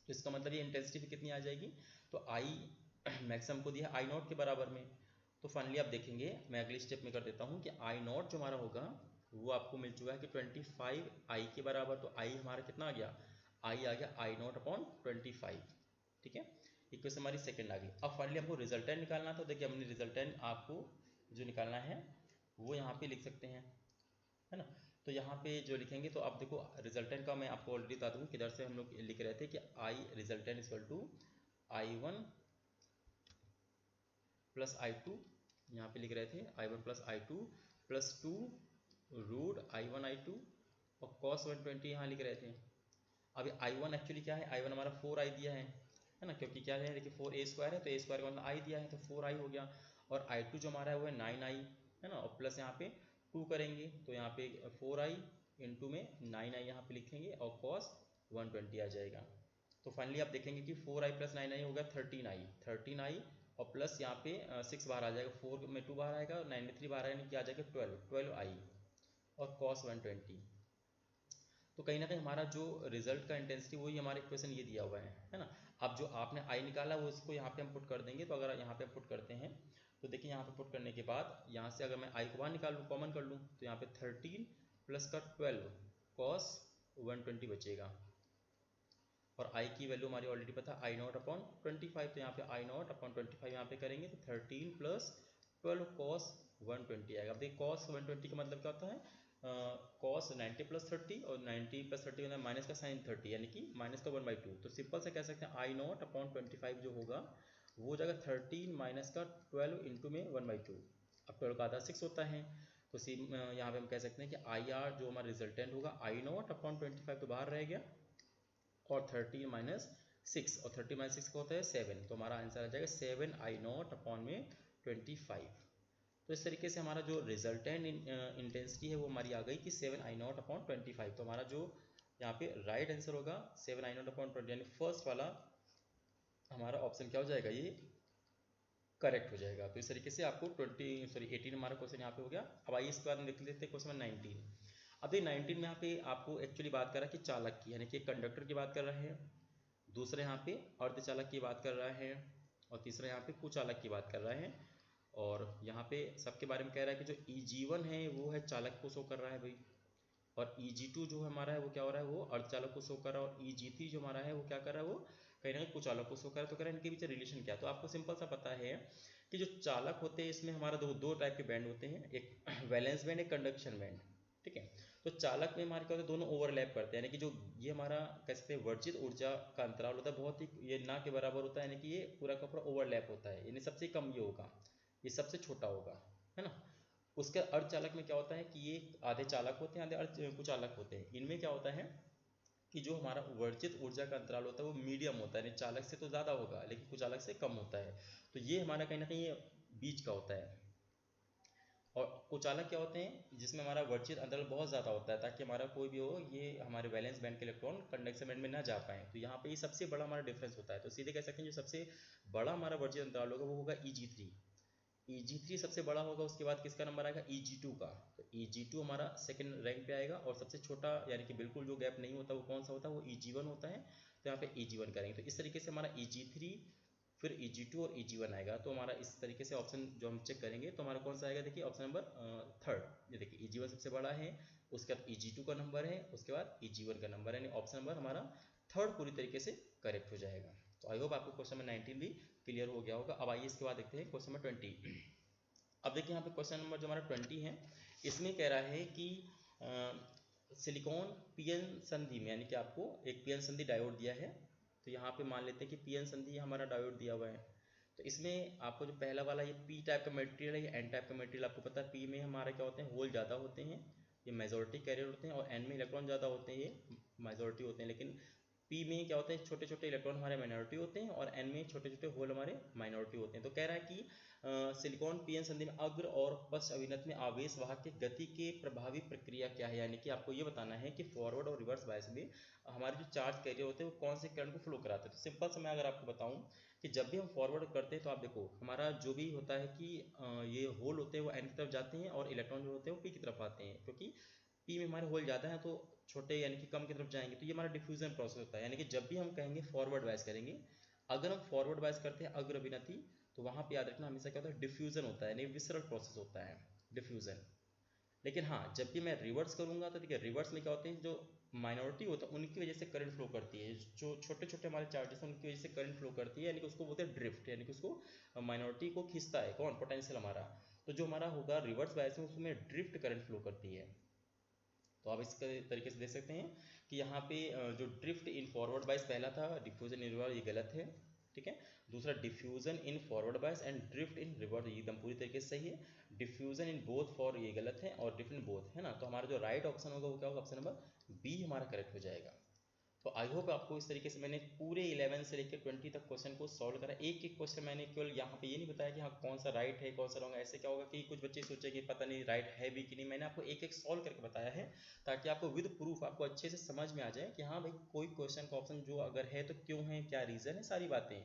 S1: तो इसका मतलब ये इंटेंसिटी भी कितनी आ जाएगी, तो आई मैक्सिमम को दिया आई नॉट के बराबर में। तो फाइनली आप देखेंगे, मैं अगली स्टेप में कर देता हूँ कि आई नॉट जो हमारा होगा वो आपको मिल चुका है कि 25I के बराबर। तो आई हमारा कितना आ गया, आई आ गया आई नॉट अपॉन 25, ठीक है। इक्वेशन हमारी सेकंड आ गई। अब फाइनली हमको रिजल्टेंट निकालना, तो देखिए हमने रिजल्टेंट आपको जो निकालना है वो यहाँ पे लिख सकते हैं, है ना। तो यहाँ पे जो लिखेंगे, तो आप देखो रिजल्टेंट का मैं आपको ऑलरेडी बता दूँ किधर से हम लोग लिख रहे थे कि I resultant equal to I1 plus I2, यहाँ पे लिख रहे थे I1 plus I2 plus 2 root I1 I2 और cos 120 यहाँ लिख रहे थे। अभी I1 एक्चुअली क्या है, I1 हमारा 4I दिया है ना, क्योंकि क्या है देखिए 4A स्क्वायर है, तो A स्क्वायर का मतलब I दिया है तो 4I हो गया, और I2 जो हमारा है वो है 9I, है ना, और प्लस यहाँ पे 2 करेंगे तो यहाँ पे 4I इंटू में 9I यहाँ पे लिखेंगे और cos 120 आ जाएगा। तो फाइनली आप देखेंगे कि 4I प्लस 9I हो गया 13I और प्लस यहाँ पे 6 बाहर आ जाएगा, 4 में 2 बाहर आएगा और 9 में 3 बाहर आएगा, क्या आ जाएगा 12I और cos 120। तो कहीं ना कहीं हमारा जो रिजल्ट का इंटेंसिटी वही हमारा इक्वेशन ये दिया हुआ है ना। अब जो आपने आई निकाला वो इसको यहाँ पे हम पुट कर देंगे। तो अगर यहाँ पे पुट करते हैं तो देखिए यहाँ पे पुट करने के बाद यहाँ से अगर मैं आई को बाहर निकाल लूँ, कॉमन कर लूँ, तो यहाँ पे 13 प्लस का 12 cos 120 बचेगा, और आई की वैल्यू हमारी ऑलरेडी पता आई नॉट अपॉन 25, तो यहाँ पे आई नॉट अपॉन 25 यहाँ पे करेंगे तो 13 प्लस 12 cos 120 आएगा। अब देखिए cos 120 का मतलब क्या होता है, cos 90 प्लस 30 और 90 प्लस 30 होता है माइनस का साइन 30, यानी कि माइनस का 1/2। तो सिंपल से कह सकते हैं आई नॉट अपॉन 25 जो होगा वो हो जाएगा 13 माइनस का 12 इंटू में 1/2। अब 12 का आधा 6 होता है, तो यहाँ पे हम कह सकते हैं कि आई आर जो हमारा रिजल्टेंट होगा आई नॉट अपॉन 25 तो बाहर रह गया, और 13 माइनस 6, और 30 माइनस 6 का होता है 7, तो हमारा आंसर आ जाएगा 7I नॉट अपॉन में 25। तो इस तरीके से हमारा जो रिजल्टेंट इंटेंसिटी है वो हमारी आ गई कि 7I नॉट अपॉन 25। तो हमारा जो यहाँ पे राइट आंसर होगा 7I नॉट अपॉन 20, यानी फर्स्ट वाला हमारा ऑप्शन क्या हो जाएगा, ये करेक्ट हो जाएगा। तो इस तरीके से आपको 18 हमारा क्वेश्चन यहाँ पे हो गया। अब आइए इसके बाद हम देख लेते हैं क्वेश्चन 19। अब ये 19 में यहाँ पे आपको एक्चुअली बात कर रहा है कि चालक की, यानी कि कंडक्टर की बात कर रहे हैं, दूसरे यहाँ पे अर्धचालक की बात कर रहा है, और तीसरा यहाँ पे कुचालक की बात कर रहा है, और यहाँ पे सबके बारे में कह रहा है कि जो E जीवन है वो है चालक को शो कर रहा है भाई, और EG2 जो हमारा है वो क्या हो रहा है, वो अर्धचालक को शो कर रहा है, और EG3 जो हमारा है वो क्या कर रहा है, वो कहीं ना कहीं कुचालक को शो कर रहा है। तो कह रहा है इनके बीच रिलेशन क्या है। तो आपको सिंपल सा पता है कि जो चालक होते हैं इसमें हमारा दो टाइप के बैंड होते हैं, एक वैलेंस बैंड, एक कंडक्शन बैंड, ठीक है। तो चालक में हमारे क्या होता है, दोनों ओवरलैप करते हैं, यानी कि जो ये हमारा कह सकते हैं वर्जित ऊर्जा का अंतराल होता है बहुत ही ये ना के बराबर होता है, यानी कि ये पूरा का पूरा ओवरलैप होता है, यानी सबसे कम ये होगा, ये सबसे छोटा होगा, है ना। उसके अर्धचालक में क्या होता है कि ये आधे चालक होते हैं, आधे अर्ध कुचालक होते हैं। इनमें क्या होता है कि जो हमारा वर्जित ऊर्जा का अंतराल होता है वो मीडियम होता है, यानी चालक से तो ज़्यादा होगा लेकिन कुचालक से कम होता है। तो ये हमारा कहीं ना कहीं ये बीच का होता है। और कुचालक क्या होते हैं, जिसमें हमारा वर्जित अंतराल बहुत ज़्यादा होता है, ताकि हमारा कोई भी हो ये हमारे वैलेंस बैंड के इलेक्ट्रॉन कंडक्शन बैंड में ना जा पाए। तो यहाँ पे ये सबसे बड़ा हमारा डिफरेंस होता है। तो सीधे कह सकते हैं जो सबसे बड़ा हमारा वर्जित अंतराल होगा वो होगा EG3। EG3 सबसे बड़ा होगा, उसके बाद किसका नंबर आएगा, EG2 का। तो EG2 हमारा सेकंड रैंक पे आएगा, और सबसे छोटा यानी कि बिल्कुल जो गैप नहीं होता वो कौन सा होता है, वो EG1 होता है। तो यहाँ पे EG1 करेंगे। तो इस तरीके से हमारा EG3, फिर EG2 और EG1 आएगा। तो हमारा इस तरीके से ऑप्शन जो हम चेक करेंगे तो हमारा कौन सा आएगा, देखिए ऑप्शन नंबर थर्ड। ये देखिए EG1 सबसे बड़ा है, उसके बाद EG2 का नंबर है, उसके बाद EG1 का नंबर है, यानी ऑप्शन नंबर हमारा थर्ड पूरी तरीके से करेक्ट हो जाएगा। तो आई होप आपको क्वेश्चन नंबर 19 भी क्लियर हो गया होगा। अब आइए इसके बाद देखते हैं क्वेश्चन नंबर 20। अब देखिए यहाँ पे क्वेश्चन नंबर जो हमारा 20 है, इसमें कह रहा है कि सिलिकॉन पीएन संधि में, यानी कि आपको एक पीएन संधि डायोड दिया है। तो यहाँ पे मान लेते हैं कि पीएन संधि हमारा डायोड दिया हुआ है। तो इसमें आपको जो पहला वाला ये पी टाइप का मटेरियल है, ये एन टाइप का मटेरियल। आपको पता है पी में हमारा क्या होते हैं, होल ज़्यादा होते हैं, ये मेजोरिटी कैरियर होते हैं, और एन में इलेक्ट्रॉन ज़्यादा होते हैं, ये मेजोरिटी होते हैं। लेकिन पी में क्या होते हैं, छोटे छोटे इलेक्ट्रॉन हमारे माइनॉरिटी होते हैं, और एन में छोटे छोटे होल हमारे माइनॉरिटी होते हैं। तो कह रहा है कि सिलिकॉन पीएन संधि में अग्र और पश्च अभिनत में आवेश वाहक की गति के प्रभावी प्रक्रिया क्या है, यानी कि आपको ये बताना है कि फॉरवर्ड और रिवर्स बायस में हमारे जो चार्ज कैरियर होते हैं वो कौन से करंट को फ्लो कराते हैं। तो सिंपल से मैं अगर आपको बताऊं कि जब भी हम फॉरवर्ड करते हैं तो आप देखो हमारा जो भी होता है कि ये होल होते हैं वो एन की तरफ जाते हैं, और इलेक्ट्रॉन जो होते हैं वो पी की तरफ आते हैं, क्योंकि पी में हमारे होल ज़्यादा है तो छोटे यानी कि कम की तरफ जाएंगे। तो ये हमारा डिफ्यूजन प्रोसेस होता है, यानी कि जब भी हम कहेंगे फॉरवर्ड बायस करेंगे, अगर हम फॉरवर्ड बायस करते हैं अग्र अभिनति, तो वहाँ पे याद रखना हमेशा क्या होता है, डिफ्यूजन होता है, यानी विसरल प्रोसेस होता है, डिफ्यूजन। लेकिन हाँ जब भी मैं रिवर्स करूंगा तो देखिए रिवर्स में क्या होते हैं, जो माइनॉरिटी होता है उनकी वजह से करंट फ्लो करती है, जो छोटे छोटे हमारे चार्जेस हैं उनकी वजह से करंट फ्लो करती है, यानी कि उसको बोलते हैं ड्रिफ्ट, यानी कि उसको माइनॉरिटी को खींचता है कौन, पोटेंशियल हमारा। तो जो हमारा होगा रिवर्स बायस में उसमें ड्रिफ्ट करंट फ्लो करती है। तो आप इसके तरीके से देख सकते हैं कि यहाँ पे जो ड्रिफ्ट इन फॉरवर्ड बायस पहला था, डिफ्यूजन इन रिवर्स ये गलत है, ठीक है। दूसरा diffusion in forward bias and drift in reverse ये एकदम पूरी तरीके से सही है। डिफ्यूजन इन बोथ फॉर ये गलत है, और ड्रिफ्ट इन बोथ है ना। तो हमारा जो राइट ऑप्शन होगा वो क्या होगा, ऑप्शन नंबर बी हमारा करेक्ट हो जाएगा। तो आई होप आपको इस तरीके से मैंने पूरे 11 से लेकर 20 तक क्वेश्चन को सॉल्व करा। एक एक क्वेश्चन मैंने केवल यहाँ पे ये नहीं बताया कि हाँ कौन सा राइट है कौन सा रॉन्ग है। ऐसे क्या होगा कि कुछ बच्चे सोचेंगे पता नहीं राइट है भी कि नहीं। मैंने आपको एक एक सॉल्व करके बताया है ताकि आपको विद प्रूफ आपको अच्छे से समझ में आ जाए कि हाँ भाई कोई क्वेश्चन का ऑप्शन जो अगर है तो क्यों है, क्या रीज़न है, सारी बातें।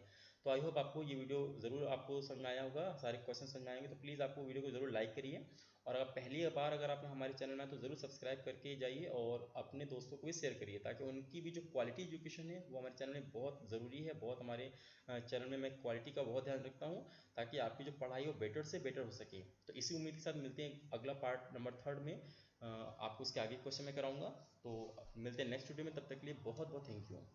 S1: तो आई होप आपको ये वीडियो ज़रूर आपको समझ में आया होगा, सारे क्वेश्चन समझ में आएंगे। तो प्लीज़ आपको वीडियो को ज़रूर लाइक करिए, और अगर पहली बार अगर आप हमारे चैनल में हैं तो ज़रूर सब्सक्राइब करके जाइए, और अपने दोस्तों को भी शेयर करिए ताकि उनकी भी जो क्वालिटी एजुकेशन है वो हमारे चैनल में बहुत ज़रूरी है। बहुत हमारे चैनल में मैं क्वालिटी का बहुत ध्यान रखता हूँ ताकि आपकी जो पढ़ाई हो बेटर से बेटर हो सके। तो इसी उम्मीद के साथ मिलते हैं अगला पार्ट नंबर 3 में। आपको इसके आगे क्वेश्चन मैं कराऊंगा। तो मिलते हैं नेक्स्ट वीडियो में, तब तक के लिए बहुत बहुत थैंक यू।